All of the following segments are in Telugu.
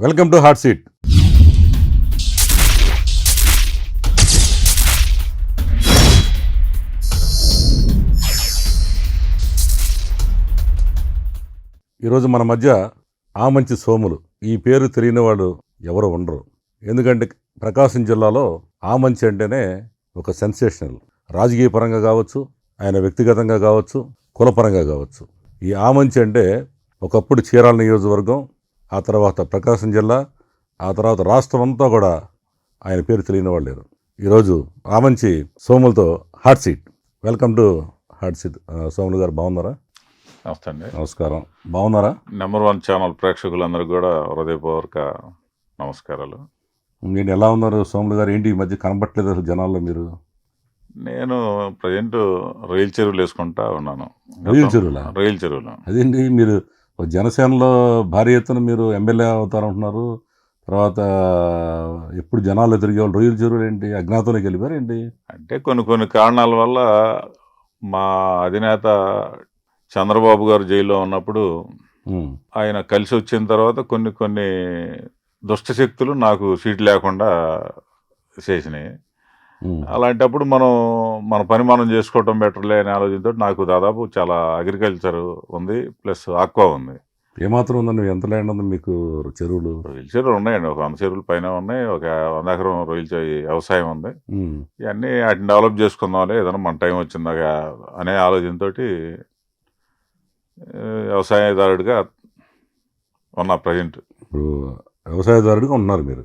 Welcome to hot seat. ఈరోజు మన మధ్య ఆమంచి సోములు, ఈ పేరు తెలియని వాళ్ళు ఎవరు ఉండరు. ఎందుకంటే ప్రకాశం జిల్లాలో ఆమంచి అంటేనే ఒక సెన్సేషనల్, రాజకీయ పరంగా కావచ్చు, ఆయన వ్యక్తిగతంగా కావచ్చు, కులపరంగా కావచ్చు. ఈ ఆమంచి అంటే ఒకప్పుడు చీరాల నియోజకవర్గం, ఆ తర్వాత ప్రకాశం జిల్లా, ఆ తర్వాత రాష్ట్రం అంతా కూడా ఆయన పేరు తెలియని వాళ్ళు లేరు. ఈరోజు ఆమంచి సోములతో hot seat. Welcome to hot seat. Somulu garu బాగున్నారా? నమస్తే అండి. నమస్కారం. బాగున్నారా? నెంబర్ 1 ఛానల్ ప్రేక్షకులందరికీ కూడా హృదయపూర్వక నమస్కారాలు. నేను ఎలా ఉన్నారు సోములు గారు? ఏంటి ఈ మధ్య కనబట్టలేదు అసలు జనాల్లో మీరు? నేను ప్రజెంట్ రొయ్యల చెరువులు వేసుకుంటా ఉన్నాను. రొయ్యల చెరువులా? రొయ్యల చెరువులు. అదేంటి మీరు జనసేనలో భారీ ఎత్తున మీరు ఎమ్మెల్యే అవుతారంటున్నారు, తర్వాత ఎప్పుడు జనాల్లో తిరిగేవాళ్ళు, రొయ్యల చెరువులు ఏంటి అజ్ఞాతంలోకి వెళ్ళిపోయారు ఏంటి? అంటే కొన్ని కారణాల వల్ల మా అధినేత చంద్రబాబు గారు జైల్లో ఉన్నప్పుడు ఆయన కలిసి వచ్చిన తర్వాత కొన్ని దుష్ట శక్తులు నాకు సీట్ లేకుండా చేసినాయి. అలాంటప్పుడు మన పని మనం చేసుకోవటం బెటర్లే అనే ఆలోచనతో నాకు దాదాపు చాలా అగ్రికల్చర్ ఉంది, ప్లస్ ఆక్వా ఉంది. ఏమాత్రం ఉందండి? ఎంత ల్యాండ్ ఉంది మీకు? చెరువులు? రొయ్యల చెరువులు ఉన్నాయండి, ఒక 100 చెరువుల పైన ఉన్నాయి, ఒక 100 ఎకరం వ్యవసాయం ఉంది. ఇవన్నీ వాటిని డెవలప్ చేసుకుందాంలే, ఏదైనా మన టైం వచ్చిందాక అనే ఆలోచనతో వ్యవసాయదారుడిగా ఉన్నా ప్రజెంట్. ఇప్పుడు వ్యవసాయదారుడిగా ఉన్నారు మీరు.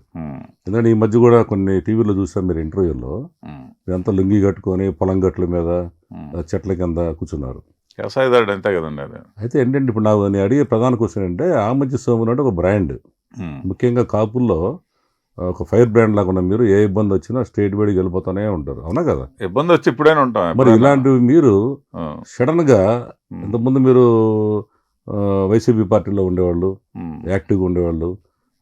ఎందుకంటే ఈ మధ్య కూడా కొన్ని టీవీలో చూసాం మీరు ఇంటర్వ్యూలో, మీరంతా లుంగి కట్టుకొని పొలం గట్ల మీద చెట్ల కింద కూర్చున్నారు. వ్యవసాయదారుడు అంతే కదండి అది. అయితే ఏంటంటే ఇప్పుడు నేను అడిగే ప్రధాన క్వశ్చన్ అంటే, ఆమంచి సోములు అంటే ఒక బ్రాండ్, ముఖ్యంగా కాపుల్లో ఒక ఫైర్ బ్రాండ్ లాగా ఉన్న మీరు ఏ ఇబ్బంది వచ్చినా స్టేట్ వైడ్కి వెళ్ళిపోతానే ఉంటారు, అవునా కదా? ఇబ్బంది వచ్చి ఇప్పుడైనా ఉంటాం. మరి ఇలాంటివి మీరు సడన్గా, ఇంతకుముందు మీరు వైసీపీ పార్టీలో ఉండేవాళ్ళు, యాక్టివ్గా ఉండేవాళ్ళు,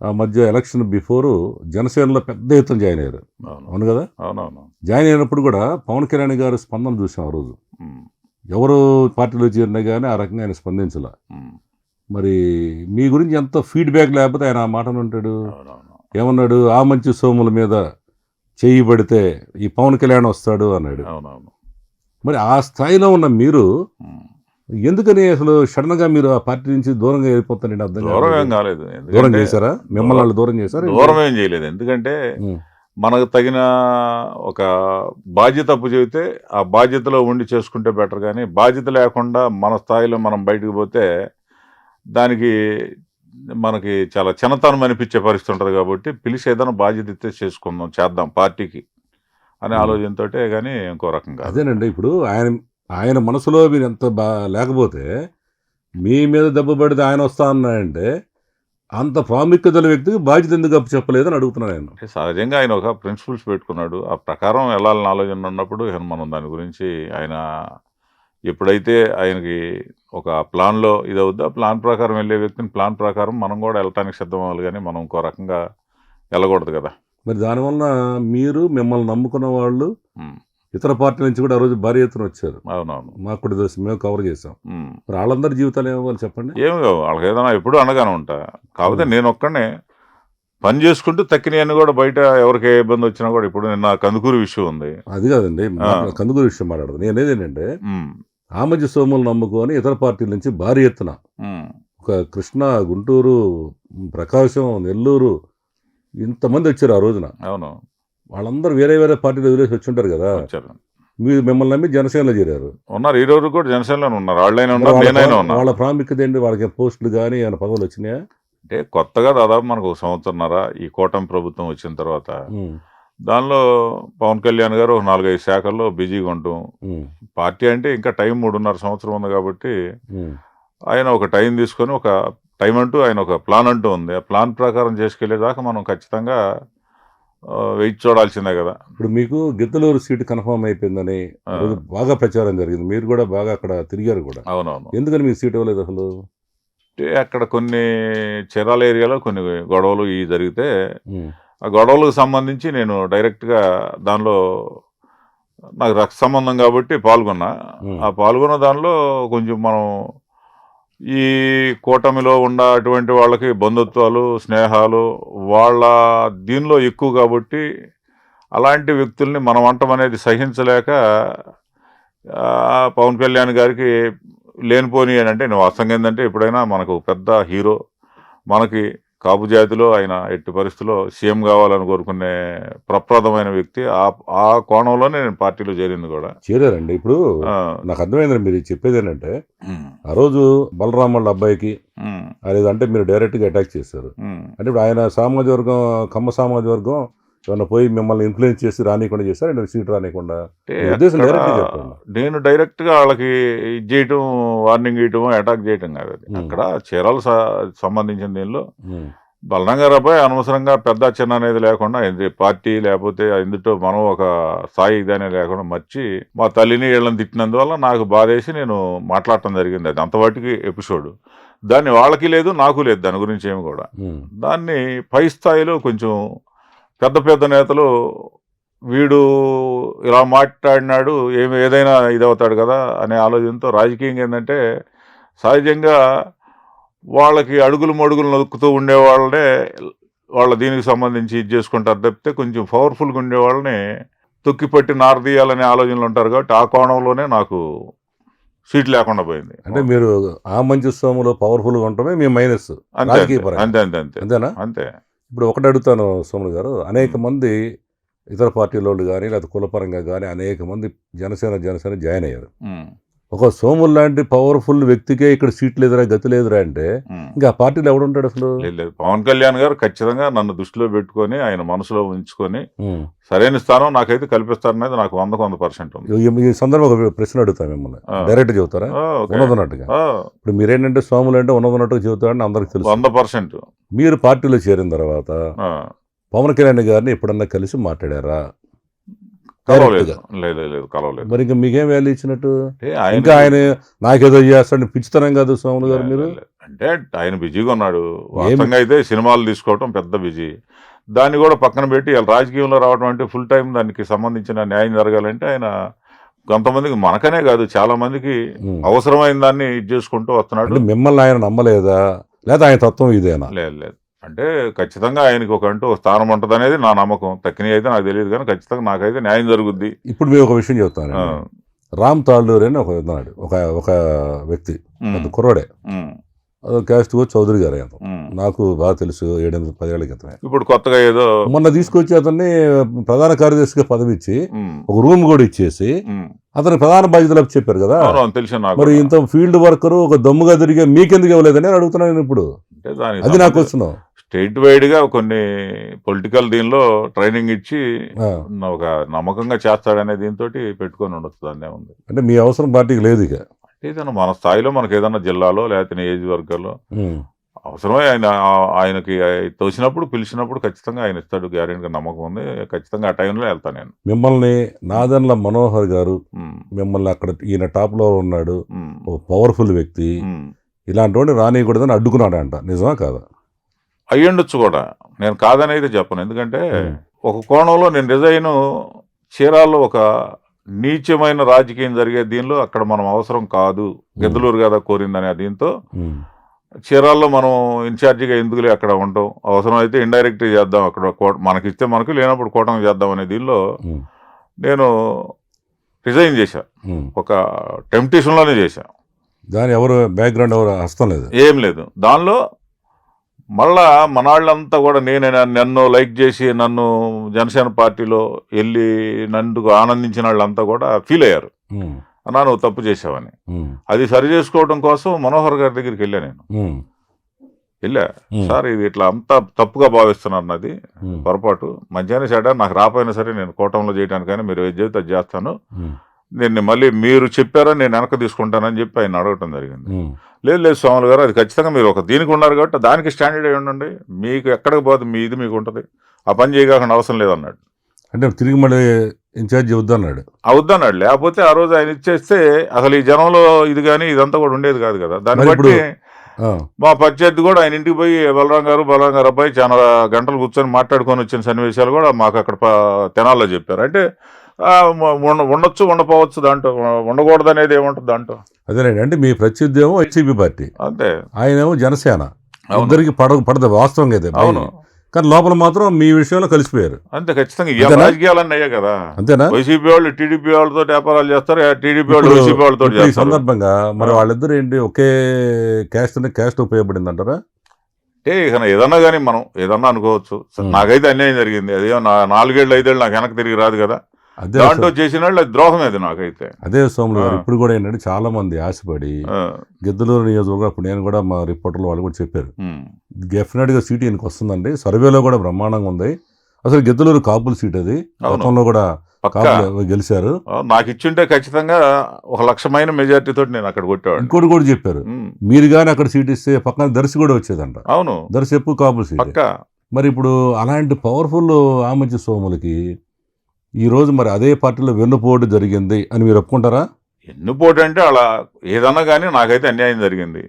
ఆ మధ్య ఎలక్షన్ బిఫోర్ జనసేనలో పెద్ద ఎత్తున జాయిన్ అయ్యారు, అవును కదా? అవునవును. జాయిన్ అయినప్పుడు కూడా పవన్ కళ్యాణ్ గారి స్పందన చూసాం ఆ రోజు. ఎవరు పార్టీలో చేరినా కానీ ఆ రకంగా ఆయన స్పందించాల. మరి మీ గురించి ఎంత ఫీడ్బ్యాక్ లేకపోతే ఆయన ఆ మాటను ఉంటాడు. ఏమన్నాడు? ఆమంచి సోముల మీద చెయ్యి పడితే ఈ పవన్ కళ్యాణ్ వస్తాడు అన్నాడు. మరి ఆ స్థాయిలో ఉన్న మీరు ఎందుకని అసలు సడన్ గా మీరు ఆ పార్టీ నుంచి దూరంగా వెళ్ళిపోతారండి? అర్థం కాలేదు. దూరం చేశారా? మిమ్మల్ని వాళ్ళు దూరం చేశారా? దూరం ఏం చేయలేదు. ఎందుకంటే మనకు తగిన ఒక బాధ్యత అప్పు చెబితే ఆ బాధ్యతలో ఉండి చేసుకుంటే బెటర్, కానీ బాధ్యత లేకుండా మన స్థాయిలో మనం బయటకు పోతే దానికి మనకి చాలా చిన్నతనం అనిపించే పరిస్థితి ఉంటుంది. కాబట్టి పిలిచి ఏదైనా బాధ్యత ఇస్తే చేసుకుందాం, చేద్దాం పార్టీకి అనే ఆలోచనతో, కానీ ఇంకో రకంగా. అదేనండి, ఇప్పుడు ఆయన మనసులో మీరు ఎంత లేకపోతే మీ మీద దెబ్బ పడితే ఆయన వస్తా అన్నాడంటే అంత ప్రాముఖ్యతల వ్యక్తికి బాధ్యత ఎందుకు అప్పు చెప్పలేదు అని అడుగుతున్నాను నేను. సహజంగా ఆయన ఒక ప్రిన్సిపల్స్ పెట్టుకున్నాడు, ఆ ప్రకారం వెళ్ళాలని ఆలోచన ఉన్నప్పుడు మనం దాని గురించి ఆయన ఎప్పుడైతే ఆయనకి ఒక ప్లాన్లో ఇది అవుద్దో ఆ ప్లాన్ ప్రకారం వెళ్ళే వ్యక్తిని ప్లాన్ ప్రకారం మనం కూడా వెళ్ళటానికి సిద్ధం అవ్వాలి, కానీ మనం ఇంకో రకంగా వెళ్ళకూడదు కదా. మరి దానివల్ల మీరు, మిమ్మల్ని నమ్ముకున్న వాళ్ళు ఇతర పార్టీ నుంచి కూడా ఆ రోజు భారీ ఎత్తున వచ్చారు. అవునవును. మాకు కూడా తెలుసు, మేము కవర్ చేసాం. మరి వాళ్ళందరి జీవితాలు ఏమవ్వాలి చెప్పండి? ఏమి వాళ్ళకి ఏదైనా ఎప్పుడు అనగానే ఉంటా. కాకపోతే నేను ఒక్కనే పని చేసుకుంటూ తక్కినవన్నీ కూడా బయట ఎవరికి ఏ ఇబ్బంది వచ్చినా కూడా, ఇప్పుడు నిన్న కందుకూరు విషయం ఉంది. అది కాదండి, కందుకూరు విషయం మాట్లాడదు. నేను ఏదేంటంటే ఆమంచి సోములు నమ్ముకొని ఇతర పార్టీల నుంచి భారీ ఎత్తున ఒక కృష్ణా, గుంటూరు, ప్రకాశం, నెల్లూరు ఇంతమంది వచ్చారు ఆ రోజున. అవును. వాళ్ళందరూ వేరే వేరే పార్టీలు వదిలేసి వచ్చి ఉంటారు కదా. మీరు మిమ్మల్ని నమ్మి జనసేనలో చేరారు. ఉన్నారు, ఈ రోజు కూడా జనసేనలో ఉన్నారు. వాళ్ళైనా ఉన్నారు, నేనైనా ఉన్నా. వాళ్ళ ప్రాముఖ్యత ఏంటి? వాళ్ళకి పోస్టులు కానీ ఏమైనా పదవులు వచ్చినాయా? అంటే కొత్తగా దాదాపు మనకు 1 సంవత్సరంన్నర ఈ కూటమి ప్రభుత్వం వచ్చిన తర్వాత దానిలో పవన్ కళ్యాణ్ గారు 4-5 శాఖల్లో బిజీగా ఉంటాం. పార్టీ అంటే ఇంకా టైం 3.5 సంవత్సరం ఉంది కాబట్టి ఆయన ఒక టైం తీసుకొని, ఒక టైం అంటూ ఆయన ఒక ప్లాన్ అంటూ ఉంది. ఆ ప్లాన్ ప్రకారం చేసుకెళ్లేదాకా మనం ఖచ్చితంగా వెయిట్ చూడాల్సిందే కదా. ఇప్పుడు మీకు గిద్దలూరు సీటు కన్ఫర్మ్ అయిపోయిందని బాగా ప్రచారం జరిగింది, మీరు కూడా బాగా అక్కడ తిరిగారు కూడా. అవునవును. ఎందుకని మీకు సీట్ ఇవ్వలేదు అసలు? అక్కడ కొన్ని చీరాల ఏరియాలో కొన్ని గొడవలు జరిగితే ఆ గొడవలకు సంబంధించి నేను డైరెక్ట్గా దానిలో నాకు రక్త సంబంధం కాబట్టి పాల్గొన్నా. ఆ పాల్గొన్న దానిలో కొంచెం మనం ఈ కూటమిలో ఉన్న అటువంటి వాళ్ళకి బంధుత్వాలు, స్నేహాలు వాళ్ళ దీనిలో ఎక్కువ కాబట్టి అలాంటి వ్యక్తుల్ని మనం అంటం అనేది సహించలేక పవన్ కళ్యాణ్ గారికి లేనిపోని అని అంటే వాస్తవంగా ఏంటంటే ఎప్పుడైనా మనకు పెద్ద హీరో, మనకి కాపు జాతిలో ఆయన ఎట్టి పరిస్థితుల్లో సీఎం కావాలని కోరుకునే ప్రప్రదమైన వ్యక్తి. ఆ కోణంలోనే నేను పార్టీలో చేరింది కూడా. చేరారండి. ఇప్పుడు నాకు అర్థమైంది మీరు చెప్పేది ఏంటంటే, ఆ రోజు బలరాం వాళ్ళ అబ్బాయికి అంటే మీరు డైరెక్ట్గా అటాక్ చేశారు. అంటే ఇప్పుడు ఆయన సామాజిక వర్గం, కమ్మ సామాజిక వర్గం ఏమన్నా పోయి మిమ్మల్ని ఇన్ఫ్లుయెన్స్ చేసి రానియకుండా చేశారు, సీట్ రానియకుండా? నేను డైరెక్ట్ గా వాళ్ళకి ఇది చేయటం, వార్నింగ్ ఇవ్వటం, అటాక్ చేయటం కాదు. అక్కడ చీరాలు సంబంధించిన దీనిలో బలరాం గారు అబ్బాయి అనవసరంగా పెద్ద చిన్న అనేది లేకుండా పార్టీ లేకపోతే ఎందుటో మనం ఒక స్థాయి ఇదనే లేకుండా మర్చి మా తల్లిని వీళ్ళని తిట్టినందువల్ల నాకు బాధేసి నేను మాట్లాడటం జరిగింది. అది అంతవాటికి ఎపిసోడ్. దాన్ని వాళ్ళకి లేదు, నాకు లేదు దాని గురించి ఏమి కూడా. దాన్ని పై స్థాయిలో కొంచెం పెద్ద పెద్ద నేతలు వీడు ఇలా మాట్లాడినాడు ఏదైనా ఇదవుతాడు కదా అనే ఆలోచనతో రాజకీయంగా ఏంటంటే సహజంగా వాళ్ళకి అడుగులు మడుగులు నొక్కుతూ ఉండేవాళ్ళనే వాళ్ళ దీనికి సంబంధించి ఇది చేసుకుంటారు తప్పితే కొంచెం పవర్ఫుల్గా ఉండేవాళ్ళని తొక్కిపట్టి నారదీయాలనే ఆలోచనలు ఉంటారు కాబట్టి ఆ కోణంలోనే నాకు సీట్ లేకుండా పోయింది. అంటే మీరు ఆ మంచి సోములో పవర్ఫుల్గా ఉండటమే మీ మైనస్. అంతే అంతే అంతే అంతే అంతేనా? అంతే. ఇప్పుడు ఒకటి అడుగుతాను సోములు గారు, అనేక మంది ఇతర పార్టీల వాళ్ళు కానీ లేదా కులపరంగా కానీ అనేక మంది జనసేన జాయిన్ అయ్యారు. ఒక సోములు లాంటి పవర్ఫుల్ వ్యక్తికే ఇక్కడ సీట్లు ఎదురా గతి లేదురా అంటే ఇంకా ఆ పార్టీలో ఎవడుంటాడు అసలు? లేదు, పవన్ కళ్యాణ్ గారు ఖచ్చితంగా నన్ను దృష్టిలో పెట్టుకొని ఆయన మనసులో ఉంచుకొని సరైన స్థానం నాకైతే కల్పిస్తారనేది నాకు 100% ఉంది. ఈ సందర్భం ఒక ప్రశ్న అడుగుతా మిమ్మల్ని, డైరెక్ట్ చెబుతారా? ఉన్నదన్నట్టుగా. ఇప్పుడు మీరేంటంటే సోములు అంటే ఉన్నదన్నట్టుగా చెబుతారని అందరికి తెలుసు. 100%. మీరు పార్టీలో చేరిన తర్వాత పవన్ కళ్యాణ్ గారిని ఎప్పుడన్నా కలిసి మాట్లాడారా? కలవలేదు. లేదు కలవలేదు. మరి ఇంకా మీకేం వాల్యూ ఇచ్చినట్టు? ఇంకా ఆయన నాకేదో చేస్తాడు పిచ్చితనం కాదు సోములు గారు మీరు? అంటే ఆయన బిజీగా ఉన్నాడు. వాస్తవంగా అయితే సినిమాలు తీసుకోవటం పెద్ద బిజీ. దాన్ని కూడా పక్కన పెట్టి రాజకీయంలో రావడం అంటే ఫుల్ టైం దానికి సంబంధించిన న్యాయం జరగాలంటే ఆయన కొంతమందికి, మనకనే కాదు చాలా మందికి అవసరమైన దాన్ని ఇది చేసుకుంటూ వస్తున్నాడు. మిమ్మల్ని ఆయన నమ్మలేదా లేదా ఆయన తత్వం ఇదేనా? లేదు అంటే ఖచ్చితంగా ఆయనకి ఒక స్థానం ఉంటుంది అనేది నా నమ్మకం. తక్కినవి అయితే నాకు తెలియదు కానీ ఖచ్చితంగా నాకైతే న్యాయం జరుగుద్ది. ఇప్పుడు మీరు ఒక విషయం చెప్తాను. రామ్ తాళ్ళూరు అని ఒక వ్యక్తి, కుర్రాడే, క్యాస్ట్ చౌదరి గారు. నాకు బాగా తెలుసు, 7-10 ఏళ్ల క్రితమే. ఇప్పుడు కొత్తగా ఏదో మొన్న తీసుకొచ్చి అతన్ని ప్రధాన కార్యదర్శిగా పదవి ఇచ్చి ఒక రూమ్ కూడా ఇచ్చేసి అతని ప్రధాన బాధ్యతలు చెప్పారు కదా. తెలుసు. మరి ఇంత ఫీల్డ్ వర్కరు ఒక దమ్ముగా తిరిగే మీకెందుకు ఇవ్వలేదని అడుగుతున్నాను ఇప్పుడు. అది నాకు వస్తున్నావు. స్టేట్ వైడ్ గా కొన్ని పొలిటికల్ దీనిలో ట్రైనింగ్ ఇచ్చి ఒక నమ్మకంగా చేస్తాడనే దీంతో పెట్టుకొని ఉండొచ్చు. దాన్ని ఉంది అంటే మీ అవసరం పార్టీకి లేదు. ఇక ఏదైనా మన స్థాయిలో మనకు ఏదైనా జిల్లాలో లేకపోతే నియోజకవర్గాల్లో అవసరమే ఆయనకి తోచినప్పుడు పిలిచినప్పుడు ఖచ్చితంగా ఆయన ఇస్తాడు. గ్యారెంటీగా నమ్మకం ఉంది. ఖచ్చితంగా ఆ టైంలో వెళ్తాను నేను. మిమ్మల్ని నాదెండ్ల మనోహర్ గారు మిమ్మల్ని అక్కడ ఈయన టాప్ లో ఉన్నాడు, ఒక పవర్ఫుల్ వ్యక్తి, ఇలాంటి వాడిని రానియకూడదని అడ్డుకున్నాడంట. నిజమా కాదా? అయ్యుండొచ్చు కూడా, నేను కాదని అయితే చెప్పను. ఎందుకంటే ఒక కోణంలో నేను రిజైన్ చీరాల్లో ఒక నీచమైన రాజకీయం జరిగే దీనిలో అక్కడ మనం అవసరం కాదు, గెద్దలూరు కదా కోరిందనే దీంతో చీరాల్లో మనం ఇన్ఛార్జిగా ఎందుకులే అక్కడ ఉంటాం, అవసరం అయితే ఇండైరెక్ట్గా చేద్దాం, అక్కడ మనకిస్తే మనకు లేనప్పుడు కూటమి చేద్దాం అనే దీనిలో నేను రిజైన్ చేశా. ఒక టెంప్టేషన్లోనే చేశా. దాని ఎవరు బ్యాక్గ్రౌండ్ ఎవరు హస్తం లేదు, ఏం లేదు. దానిలో మళ్ళా మనాళ్ళంతా కూడా నన్ను లైక్ చేసి నన్ను జనసేన పార్టీలో వెళ్ళి నందుకు ఆనందించిన వాళ్ళంతా కూడా ఫీల్ అయ్యారు, అన్నా నువ్వు తప్పు చేసావని. అది సరి చేసుకోవడం కోసం మనోహర్ గారి దగ్గరికి వెళ్ళా. వెళ్ళా, సార్ ఇది ఇట్లా అంతా తప్పుగా భావిస్తున్నారు, నాది పొరపాటు, మంచిగానే చెడ్డ నాకు రాపోయినా సరే నేను కూటమిలో చేయడానికి కానీ మీరు ఏది చెబితే అది చేస్తాను, నేను మళ్ళీ మీరు చెప్పారని నేను వెనక తీసుకుంటానని చెప్పి ఆయన అడగటం జరిగింది. లేదు స్వాములు గారు, అది ఖచ్చితంగా మీరు ఒక దీనికి ఉన్నారు కాబట్టి దానికి స్టాండర్డ్ అయి ఉండండి, మీకు ఎక్కడికి పోతే మీ ఇది మీకు ఉంటుంది, ఆ పని చేయకుండా అవసరం లేదన్నాడు. అంటే తిరిగి మళ్ళీ ఇన్ఛార్జ్ వద్దన్నాడు. వద్దన్నాడు. లేకపోతే ఆ రోజు ఆయన ఇచ్చేస్తే అసలు ఈ జనంలో ఇది కానీ ఇదంతా కూడా ఉండేది కాదు కదా. దాన్ని బట్టి మా ప్రత్యర్థి కూడా ఆయన ఇంటికి పోయి బలరాం గారు అబ్బాయి చాలా గంటలు కూర్చొని మాట్లాడుకొని వచ్చిన సన్నివేశాలు కూడా మాకు అక్కడ తెనాల్లో చెప్పారు. అంటే ఉండొచ్చు ఉండపోవచ్చు దాంట్లో, ఉండకూడదు అనేది ఏముంటుంది దాంట్లో. అదేనండి, అంటే మీ ప్రత్యర్థి వైసీపీ పార్టీ, అంతే. ఆయనేమో జనసేన, అవును. ఇద్దరికి పడదు వాస్తవంగా అయితే. అవును. కానీ లోపల మాత్రం మీ విషయంలో కలిసిపోయారు. అంతే, ఖచ్చితంగా ఇవాళ రాజకీయాలన్నీ అయ్యాయి కదా. అంతేనా? వైసీపీ వాళ్ళు టీడీపీ వాళ్ళతో వ్యాపారాలు చేస్తారు, టీడీపీ వాళ్ళు వైసీపీ వాళ్ళతో ఈ చేస్తారు. సందర్భంగా మరి వాళ్ళిద్దరు ఏంటి ఒకే క్యాస్ట్ ఉపయోగపడింది అంటారా? అంటే ఇక ఏదన్నా కానీ మనం ఏదన్నా అనుకోవచ్చు. నాకైతే అన్యాయం జరిగింది, అదే 4 ఏళ్ళు 5 ఏళ్ళు నాకు వెనక్కి తిరిగి రాదు కదా. అదే దాంట్లో చేసిన వాళ్ళు అది ద్రోహం, అది నాకైతే. అదే సోములు గారు, ఇప్పుడు కూడా ఏంటంటే చాలా మంది ఆశపడి గిద్దలూరు నియోజకవర్గం, అప్పుడు నేను కూడా మా రిపోర్టర్లు వాళ్ళు కూడా చెప్పారు, డెఫినెట్గా సీట్ ఈయనకి వస్తుందండి, సర్వేలో కూడా బ్రహ్మాండంగా ఉంది, అసలు గిద్దలూరు కాపుల సీట్ అది, గతంలో కూడా కాపులు గెలిచారు, నాకు ఇచ్చింటే ఖచ్చితంగా 1,00,000 మెజార్టీతో నేను అక్కడ కొట్టేవాడు. ఇంకోటి కూడా చెప్పారు, మీరు కానీ అక్కడ సీట్ ఇస్తే పక్కన దర్శి కూడా వచ్చేదంట. అవును, దర్శి ఎప్పుడు కాపుల సీట్. మరి ఇప్పుడు అలాంటి పవర్ఫుల్ ఆమంచి సోములకి ఈ రోజు మరి అదే పార్టీలో వెన్నుపోటు జరిగింది అని మీరు ఒప్పుకుంటారా? వెన్నుపోటు అంటే అలా ఏదన్నా కానీ నాకైతే అన్యాయం జరిగింది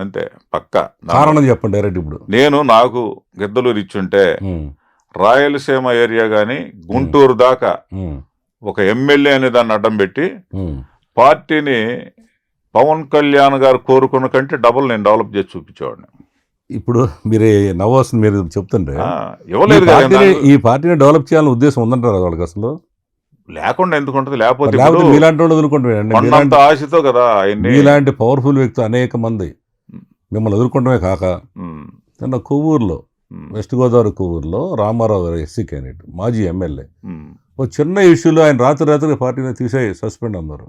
అంతే, పక్కా. కారణం చెప్పండి డైరెక్ట్. ఇప్పుడు నాకు గిద్దలూరు ఇచ్చుంటే రాయలసీమ ఏరియా కానీ గుంటూరు దాకా ఒక ఎమ్మెల్యే అనే దాన్ని అడ్డం పెట్టి పార్టీని పవన్ కళ్యాణ్ గారు కోరుకున్న కంటే డబుల్ నేను డెవలప్ చేసి చూపించేవాడిని. ఇప్పుడు మీరు నవ్వాల్సింది మీరు చెప్తుంటే ఇవ్వలేదు, ఈ పార్టీని డెవలప్ చేయాలని ఉద్దేశం ఉందంటారు వాళ్ళకి అసలు? లేకుండా ఎందుకు ఉంటుంది? లేకపోతే మీలాంటి వాళ్ళు వదులుకుంటే ఆశతో కదా. మీలాంటి పవర్ఫుల్ వ్యక్తులు అనేక మంది మిమ్మల్ని ఎదుర్కొంటమే కాక, కొవ్వూరులో, వెస్ట్ గోదావరి కొవ్వూరులో రామారావు గారు ఎస్సీ క్యాండిడేట్, మాజీ ఎమ్మెల్యే, ఓ చిన్న ఇష్యూలో ఆయన రాత్రి పార్టీని తీసేయి సస్పెండ్ అన్నారు.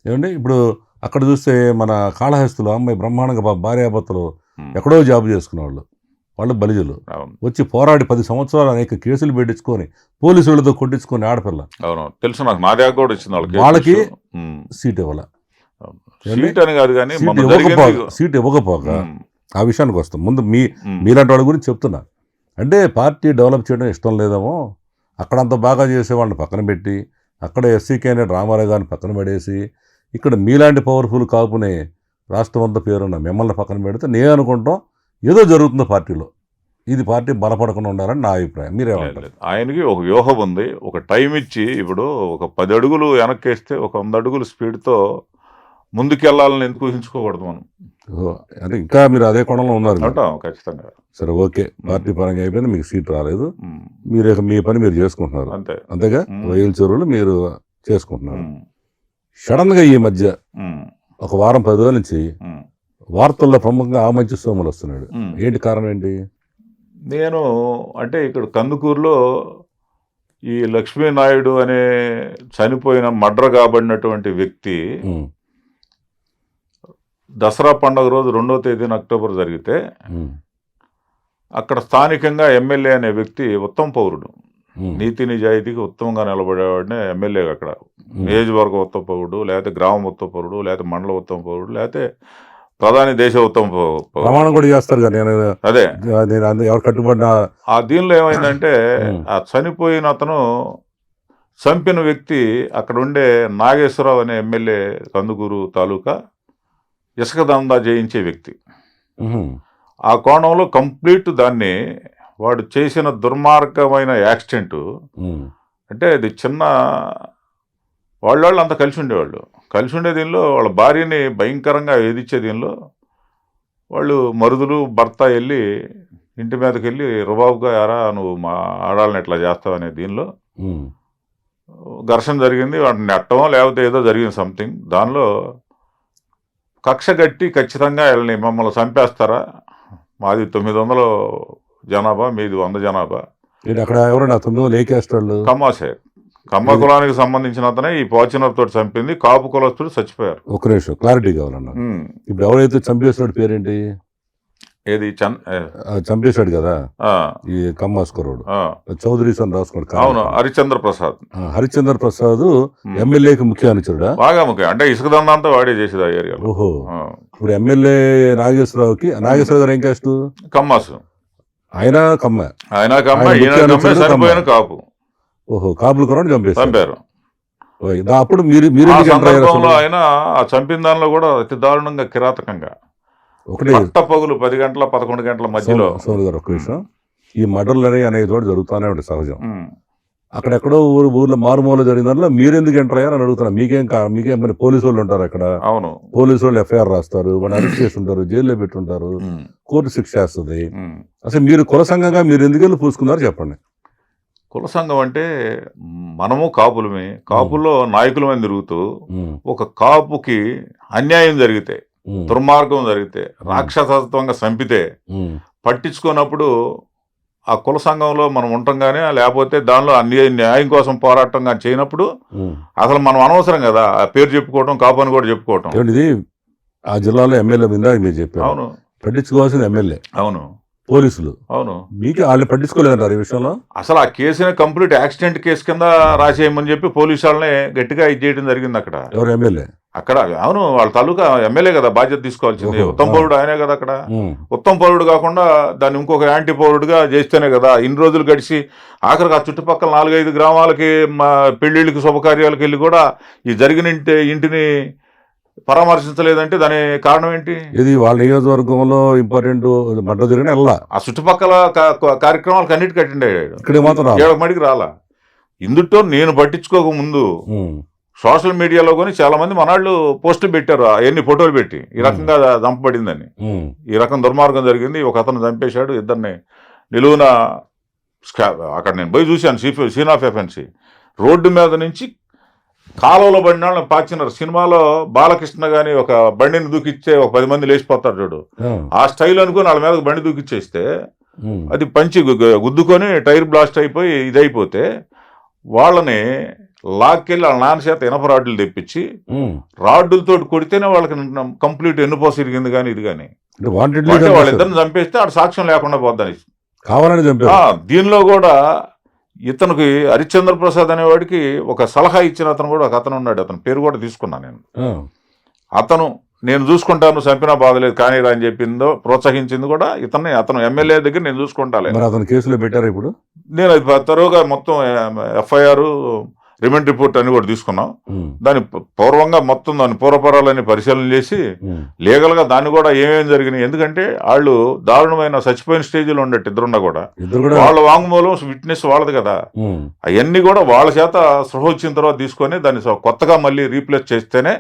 ఏమండి ఇప్పుడు అక్కడ చూస్తే మన కాళహస్తిలో అమ్మాయి బ్రహ్మాండంగా భార్యాభర్తలు ఎక్కడో జాబ్ చేసుకునే వాళ్ళు బలిజలు వచ్చి పోరాడి 10 సంవత్సరాలు అనేక కేసులు పెట్టించుకొని పోలీసులతో కొట్టించుకొని ఆడపిల్ల తెలుసు నాకు, నా దగ్గర కూడా వచ్చింది వాళ్ళకి సీట్ ఇవ్వాల. సీట్ ఇవ్వకపోక ఆ విషయానికి వస్తాం. ముందు మీలాంటి వాళ్ళ గురించి చెప్తున్నా. అంటే పార్టీ డెవలప్ చేయడం ఇష్టం లేదేమో, అక్కడంత బాగా చేసే వాళ్ళని పక్కన పెట్టి, అక్కడ ఎస్సీ క్యాండిడేట్ రామారావు గారిని పక్కన పడేసి, ఇక్కడ మీలాంటి పవర్ఫుల్ కాపునే రాష్ట్రం అంతా పేరున్న మిమ్మల్ని పక్కన పెడితే నేను అనుకుంటాం ఏదో జరుగుతుందో పార్టీలో, ఇది పార్టీ బలపడకుండా ఉండాలని నా అభిప్రాయం. మీరేమంటారు? ఆయనకి ఒక వ్యూహం ఉంది, ఒక టైం ఇచ్చి, ఇప్పుడు ఒక 10 అడుగులు వెనక్కేస్తే ఒక 100 అడుగుల స్పీడ్తో ముందుకెళ్లాలని ఎందుకు ఊహించుకోకూడదు మనం. అంటే ఇంకా మీరు అదే కోణంలో ఉన్నారు ఖచ్చితంగా. సరే, ఓకే, పార్టీ పరంగా అయిపోయింది, మీకు సీట్ రాలేదు, మీరు మీ పని మీరు చేసుకుంటున్నారు, అంతేగా, రైలు చెరువులు మీరు చేసుకుంటున్నారు. సడన్ గా ఈ మధ్య ఒక వారం 10 రోజుల నుంచి వార్తల్లో ప్రముఖంగా ఆమంచి సోములు వస్తున్నాడు. ఏంటి కారణం ఏంటి? నేను అంటే ఇక్కడ కందుకూరులో ఈ లక్ష్మీనాయుడు అనే చనిపోయిన మర్డర్ కాబడినటువంటి వ్యక్తి దసరా పండుగ రోజు 2వ తేదీన అక్టోబర్ జరిగితే అక్కడ స్థానికంగా ఎమ్మెల్యే అనే వ్యక్తి ఉత్తమ పౌరుడు, నీతి నిజాయితీకి ఉత్తమంగా నిలబడేవాడిని ఎమ్మెల్యే. అక్కడ నియోజకవర్గ ఉత్తమ పౌరుడు, లేకపోతే గ్రామం ఉత్తమ పౌరుడు, లేకపోతే మండల ఉత్తమ పౌరుడు, లేకపోతే ప్రధాని దేశ ఉత్తమ ప్రమాణం కూడా చేస్తారు. అదే ఎవరు కట్టుబడిన ఆ దీనిలో ఏమైందంటే ఆ చనిపోయిన అతను చంపిన వ్యక్తి అక్కడ ఉండే నాగేశ్వరరావు అనే ఎమ్మెల్యే, కందుకూరు తాలూకా ఇసుక దందా చేయించే వ్యక్తి. ఆ కోణంలో కంప్లీట్ దాన్ని వాడు చేసిన దుర్మార్గమైన యాక్సిడెంట్ అంటే అది చిన్న వాళ్ళు అంతా కలిసి ఉండేవాళ్ళు. కలిసి ఉండే దీనిలో వాళ్ళ భార్యని భయంకరంగా వేధించే దీనిలో వాళ్ళు మరుదులు భర్త వెళ్ళి ఇంటి మీదకి వెళ్ళి రుబాబుగా ఎరా నువ్వు మా ఆడాలని ఎట్లా చేస్తావు అనే దీనిలో ఘర్షణ జరిగింది. వాటిని నెట్టమో లేకపోతే ఏదో జరిగింది సంథింగ్. దానిలో కక్ష కట్టి ఖచ్చితంగా వీళ్ళని మమ్మల్ని చంపేస్తారా, మాది 900 జనాభా, మీది 100 జనాభా, అక్కడ ఎవరైనా 900 ఏకేస్తాడు, కమ్మాసే, కమ్మ కులానికి సంబంధించిన అతనే ఈ ఫార్చునర్ తోటి చంపింది. కాపు కులస్తుడు చచ్చిపోయారు. ఒక నిమిషం క్లారిటీ కావాలన్నా, ఇప్పుడు ఎవరైతే చంపేసాడు పేరేంటి? ఏది చంపేశాడు కదా ఈ కమ్మాస్కరుడు, చౌదరి రాసుకోడు. అవును, హరిచంద్ర ప్రసాద్. హరిచంద్ర ప్రసాద్ ఎమ్మెల్యేకి ముఖ్య అనుచరుడా? బాగా ముఖ్యం, అంటే ఇసుక దందంతా వాడే చేసేది ఆ ఏరియా. ఓహో, ఇప్పుడు ఎమ్మెల్యే నాగేశ్వరరావుకి, నాగేశ్వరరావు గారు ఏం కాస్ట్? కమ్మాసు. ఆయన కమ్మ, చనిపోయిన కాపు. ఓహో, కాపులు కూడా చంపారు. అప్పుడు మీరు ఆయన ఆ చంపిన దానిలో కూడా అతి దారుణంగా కిరాతకంగా ఒకటి పగలు 10 గంటల 11 గంటల మధ్యలో. సోను గారు ఒక్క విషయం, ఈ మర్డర్లు అనేవి చోట జరుగుతూనే ఉంటాయి సహజం. అక్కడెక్కడో ఊర్లో మారుమూల జరిగిన దాంట్లో మీరు ఎందుకు ఎంటర్ అయ్యారు అని అడుగుతున్నా. మీకేం మరి పోలీసు వాళ్ళు ఉంటారు అక్కడ, అవును. పోలీసు వాళ్ళు ఎఫ్ఐఆర్ రాస్తారు, వాళ్ళు అరెస్ట్ చేస్తుంటారు, జైల్లో పెట్టుంటారు, కోర్టు శిక్ష వేస్తుంది. అసలు మీరు కుల సంఘంగా మీరు ఎందుకు వెళ్ళి పూసుకున్నారు చెప్పండి. కుల సంఘం అంటే మనము కాపులమే, కాపుల్లో నాయకులమే తిరుగుతూ ఒక కాపుకి అన్యాయం జరిగితే, దుర్మార్గం జరిగితే, రాక్షసత్వంగా చంపితే పట్టించుకున్నప్పుడు ఆ కుల సంఘంలో మనం ఉంటాం కానీ, లేకపోతే దానిలో న్యాయం కోసం పోరాటం కానీ చేయనప్పుడు అసలు మనం అనవసరం కదా ఆ పేరు చెప్పుకోవటం, కాపు అని కూడా చెప్పుకోవటం. ఇది ఆ జిల్లాలో ఎమ్మెల్యే మీద మీరు చెప్పారు. అవును, పట్టించుకోవాల్సిన ఎమ్మెల్యే, అవును, పోలీసులు, అవును. మీకు వాళ్ళు పట్టించుకోలేదంటారు ఈ విషయంలో. అసలు ఆ కేసుని కంప్లీట్ యాక్సిడెంట్ కేసు కింద రాసేయమని చెప్పి పోలీసు వాళ్ళని గట్టిగా ఇది చేయడం జరిగింది అక్కడ. ఎవరు ఎమ్మెల్యే? అక్కడ అవును, వాళ్ళ తాలూకా ఎమ్మెల్యే కదా బాధ్యత తీసుకోవాల్సింది. ఉత్తమ పౌరుడు ఆయనే కదా అక్కడ. ఉత్తమ పౌరుడు కాకుండా దాన్ని ఇంకొక యాంటీ పౌరుడుగా చేస్తేనే కదా ఇన్ని రోజులు గడిచి ఆఖరికి ఆ చుట్టుపక్కల 4-5 గ్రామాలకి పెళ్లిళ్ళకి శుభకార్యాలకు వెళ్ళి కూడా ఈ జరిగిన ఇంటిని పరామర్శించలేదంటే దాని కారణం ఏంటి? ఇది వాళ్ళ నియోజకవర్గంలో ఇంపార్టెంట్ మడ్డ జరిగిన వెళ్ళా, ఆ చుట్టుపక్కల కార్యక్రమాలకు అన్నిటికీ అటెండ్ అయ్యాడు. ఇక్కడ మాత్రం ఏడొక మడికి రాలా. ఇందుతో నేను పట్టించుకోక ముందు సోషల్ మీడియాలో కానీ చాలా మంది మనాళ్ళు పోస్టులు పెట్టారు, ఎన్ని ఫోటోలు పెట్టి ఈ రకంగా చంపబడిందని, ఈ రకం దుర్మార్గం జరిగింది, ఒక అతను చంపేశాడు, ఇద్దరిని నిలువున. అక్కడ నేను పోయి చూశాను, సీన్ ఆఫ్ ఎఫెన్సీ రోడ్డు మీద నుంచి కాలువలో పడిన వాళ్ళని పాచినారు. సినిమాలో బాలకృష్ణ గాని ఒక బండిని దూకిచ్చే ఒక 10 మంది లేచిపోతారు చూడు, ఆ స్టైల్ అనుకుని వాళ్ళ మీద బండి దూకిచ్చేస్తే అది పంచి గుద్దుకొని టైర్ బ్లాస్ట్ అయిపోయి ఇదైపోతే వాళ్ళని లాక్కెళ్ళి వాళ్ళ నాన్న చేత ఇనప రాడ్లు తెప్పించి రాడ్డులతో కొడితేనే వాళ్ళకి కంప్లీట్ ఎన్నుపోస ఇరిగింది కానీ ఇది కానీ. వాళ్ళిద్దరిని చంపేస్తే ఆడ సాక్ష్యం లేకుండా పోద్దని కావాలని చంపారు. దీనిలో కూడా ఇతనికి హరిశ్చంద్ర ప్రసాద్ అనేవాడికి ఒక సలహా ఇచ్చిన అతను కూడా ఒక అతను ఉన్నాడు, అతని పేరు కూడా తీసుకున్నాను నేను. అతను నేను చూసుకుంటాను, చంపినా బాగలేదు కానీ అని చెప్పిందో ప్రోత్సహించింది కూడా ఇతన్ని. అతను ఎమ్మెల్యే దగ్గర నేను చూసుకుంటాను. అతను కేసులో పెట్టారు ఇప్పుడు. నేను అది తరువుగా మొత్తం ఎఫ్ఐఆర్, రిమాండ్ రిపోర్ట్ అని కూడా తీసుకున్నాం. దాని పూర్వంగా మొత్తం దాని పూర్వపరాలని పరిశీలన చేసి లీగల్ గా దాన్ని కూడా ఏమేమి జరిగినాయి, ఎందుకంటే వాళ్ళు దారుణమైన చచ్చిపోయిన స్టేజ్లో ఉండేట్టు ఇద్దరున్నా కూడా వాళ్ళ వాంగ్మూలం విట్నెస్ వాళ్ళది కదా, అవన్నీ కూడా వాళ్ళ చేత స్పృహ వచ్చిన తర్వాత తీసుకొని దాన్ని కొత్తగా మళ్ళీ రీప్లేస్ చేస్తేనే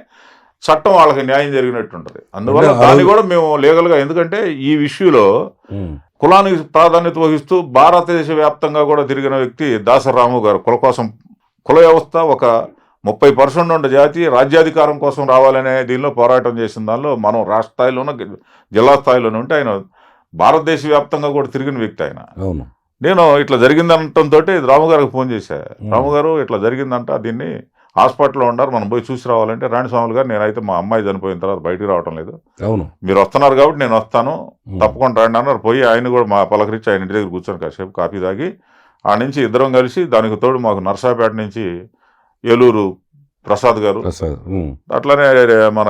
చట్టం వాళ్ళకి న్యాయం జరిగినట్టు ఉంటుంది. అందువల్ల దాన్ని కూడా మేము లీగల్ గా, ఎందుకంటే ఈ విషయంలో కులానికి ప్రాధాన్యత వహిస్తూ భారతదేశ వ్యాప్తంగా కూడా తిరిగిన వ్యక్తి దాసరాము గారు. కుల కోసం, కుల వ్యవస్థ ఒక 30% ఉన్న జాతి రాజ్యాధికారం కోసం రావాలనే దీనిలో పోరాటం చేసిన దానిలో మనం రాష్ట్ర స్థాయిలోనూ జిల్లా స్థాయిలోనే ఉంటే ఆయన భారతదేశ వ్యాప్తంగా కూడా తిరిగిన వ్యక్తి ఆయన. నేను ఇట్లా జరిగిందంటంతో రాముగారికి ఫోన్ చేశా, రాముగారు ఇట్లా జరిగిందంట, దీన్ని హాస్పిటల్లో ఉన్నారు, మనం పోయి చూసి రావాలంటే రాణిస్వాములు గారు నేనైతే మా అమ్మాయి చనిపోయిన తర్వాత బయటికి రావటం లేదు, మీరు వస్తున్నారు కాబట్టి నేను వస్తాను, తప్పకుండా రండి అన్నారు. పోయి ఆయన కూడా మా పలకరించి ఆయన ఇంటి దగ్గర కూర్చొని కాసేపు కాఫీ తాగి ఆ నుంచి ఇద్దరం కలిసి, దానికి తోడు మాకు నర్సాపేట నుంచి ఏలూరు ప్రసాద్ గారు, అట్లనే మన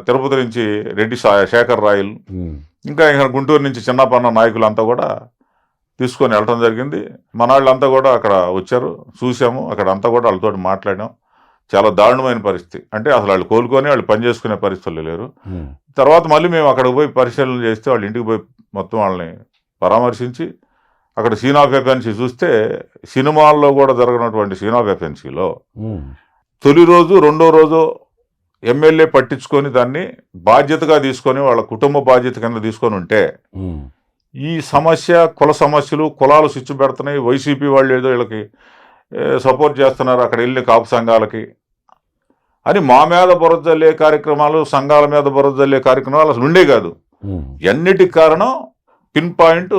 తిరుపతి నుంచి రెడ్డి శేఖర్ రాయల్, ఇంకా గుంటూరు నుంచి చిన్నపన్న నాయకులంతా కూడా తీసుకొని వెళ్ళటం జరిగింది. మన వాళ్ళంతా కూడా అక్కడ వచ్చారు, చూసాము, అక్కడ అంతా కూడా వాళ్ళతో మాట్లాడాం. చాలా దారుణమైన పరిస్థితి, అంటే అసలు వాళ్ళు కోలుకొని వాళ్ళు పని చేసుకునే పరిస్థితులు లేరు. తర్వాత మళ్ళీ మేము అక్కడికి పోయి పరిశీలన చేస్తే వాళ్ళ ఇంటికి పోయి మొత్తం వాళ్ళని పరామర్శించి అక్కడ సీన్ ఆఫ్ ఎఫెన్సీ చూస్తే సినిమాల్లో కూడా జరిగినటువంటి సీన్ ఆఫ్ ఎఫెన్సీలో తొలి రోజు రెండో రోజు ఎమ్మెల్యే పట్టించుకొని దాన్ని బాధ్యతగా తీసుకొని వాళ్ళ కుటుంబ బాధ్యత కింద తీసుకొని ఉంటే ఈ సమస్య, కుల సమస్యలు, కులాలు స్విచ్ పెడుతున్నాయి, వైసీపీ వాళ్ళు ఏదో వీళ్ళకి సపోర్ట్ చేస్తున్నారు అక్కడ వెళ్ళి కాపు సంఘాలకి అని మా మీద బురదల్లే కార్యక్రమాలు, సంఘాల మీద బురదల్లే కార్యక్రమాలు అసలు ఉండే కాదు. ఎన్నిటికి కారణం పిన్ పాయింట్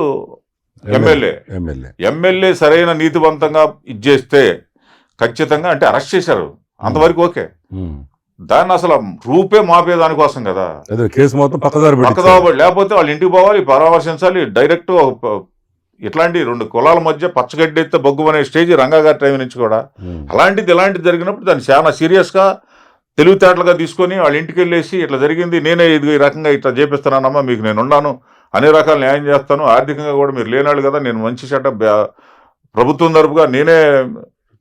ఎమ్మెల్యే సరైన నీతివంతంగా ఇచ్చేస్తే ఖచ్చితంగా, అంటే అరెస్ట్ చేశారు అంతవరకు ఓకే, దాన్ని అసలు రూపే మాపే దానికోసం కదా కేసు మొత్తం పక్కదారి లేకపోతే వాళ్ళ ఇంటికి పోవాలి, పరామర్శించాలి డైరెక్ట్. ఇట్లాంటి 2 కులాల మధ్య పచ్చగడ్డి ఎత్తే బొగ్గు అనే స్టేజ్ రంగా గారి టైం నుంచి కూడా ఇలాంటిది జరిగినప్పుడు దాన్ని చాలా సీరియస్గా తెలివితేటలుగా తీసుకొని వాళ్ళ ఇంటికి వెళ్ళేసి ఇట్లా జరిగింది, నేనే ఇది ఈ రకంగా ఇట్లా చేపిస్తున్నానమ్మా, మీకు నేను ఉన్నాను, అన్ని రకాల న్యాయం చేస్తాను, ఆర్థికంగా కూడా మీరు లేనాడు కదా, నేను మంచి సెటప్ ప్రభుత్వం తరపుగా నేనే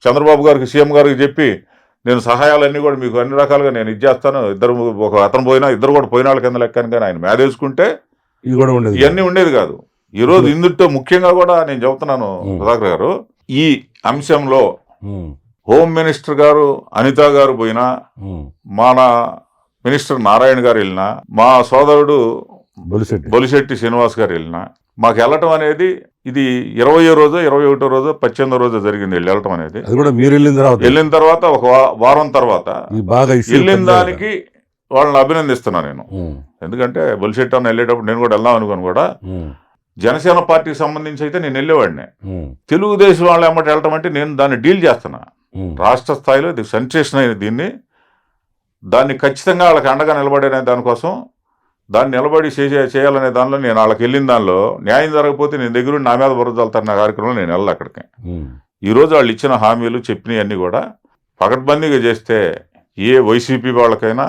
చంద్రబాబు గారికి, సీఎం గారికి చెప్పి నేను సహాయాలన్నీ కూడా మీకు అన్ని రకాలుగా నేను ఇచ్చేస్తాను, ఒక అతను పోయినా ఇద్దరు కూడా పోయిన వాళ్ళ కింద లెక్కని కానీ ఆయన మేదేసుకుంటే ఇవన్నీ ఉండేది కాదు. ఈరోజు ఇందులో ముఖ్యంగా కూడా నేను చెబుతున్నాను సుధాకర్ గారు, ఈ అంశంలో హోమ్ మినిస్టర్ గారు అనిత గారు పోయినా, మన మినిస్టర్ నారాయణ గారు వెళ్ళినా, మా సోదరుడు బొలిశెట్టి శ్రీనివాస్ గారు వెళ్ళినా, మాకు వెళ్ళటం అనేది ఇది 20వ రోజు 21వ రోజు 18వ రోజు జరిగింది వెళ్ళటం అనేది. వెళ్ళిన తర్వాత ఒక వారం తర్వాత వెళ్ళిన దానికి వాళ్ళని అభినందిస్తున్నా నేను. ఎందుకంటే బొలిశెట్టి అన్న వెళ్ళేటప్పుడు నేను కూడా వెళ్దాం అనుకోను కూడా, జనసేన పార్టీకి సంబంధించి అయితే నేను వెళ్ళేవాడిని. తెలుగుదేశం వాళ్ళు ఏమంటే వెళ్ళటం అంటే నేను దాన్ని డీల్ చేస్తున్నా. రాష్ట్ర స్థాయిలో ఇది సెన్సేషన్ అయిన దాన్ని ఖచ్చితంగా వాళ్ళకి అండగా నిలబడే దానికోసం దాన్ని నిలబడి చేయాలనే దానిలో నేను వాళ్ళకి వెళ్ళిన దానిలో న్యాయం జరగకపోతే నేను దగ్గర నా మీద బురద చల్లుతున్న కార్యక్రమంలో నేను వెళ్ళాలి అక్కడికి. ఈరోజు వాళ్ళు ఇచ్చిన హామీలు చెప్పినవన్నీ కూడా పకడ్బందీగా చేస్తే ఏ వైసీపీ వాళ్ళకైనా,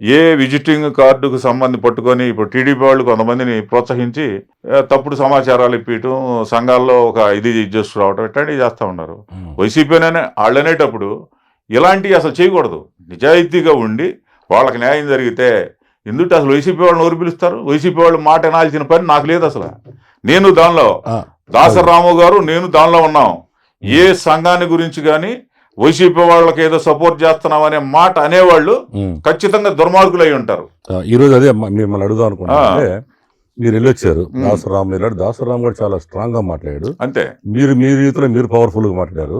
ఏ విజిటింగ్ కార్డుకు పట్టుకొని ఇప్పుడు టీడీపీ వాళ్ళు కొంతమందిని ప్రోత్సహించి తప్పుడు సమాచారాలు ఇప్పించడం, సంఘాల్లో ఒక ఇది చేసుకురావటం ఇట్లాంటివి చేస్తూ ఉన్నారు. వైసీపీనే వాళ్ళు అనేటప్పుడు ఇలాంటివి అసలు చేయకూడదు. నిజాయితీగా ఉండి వాళ్ళకి న్యాయం జరిగితే ఎందుకంటే అసలు వైసీపీ వాళ్ళు నోరు పిలుస్తారు. వైసీపీ వాళ్ళు మాట వినాల్సిన పని నాకు లేదు అసలు. నేను దానిలో దాసరి రాము గారు నేను దానిలో ఉన్నాం. ఏ సంఘాన్ని గురించి కానీ వైసీపీ వాళ్ళకి ఏదో సపోర్ట్ చేస్తున్నాం అనే మాట అనేవాళ్ళు ఖచ్చితంగా దుర్మార్గులు అయి ఉంటారు. ఈ రోజు అదే మిమ్మల్ని అడుగుదాం అనుకుంటే, మీరు వెళ్ళొచ్చారు, దాసరామ్ వెళ్ళాడు. దాసరామ్ కూడా చాలా స్ట్రాంగ్ గా మాట్లాడాడు. అంతే, మీరు మీ రీతిలో మీరు పవర్ఫుల్ గా మాట్లాడారు.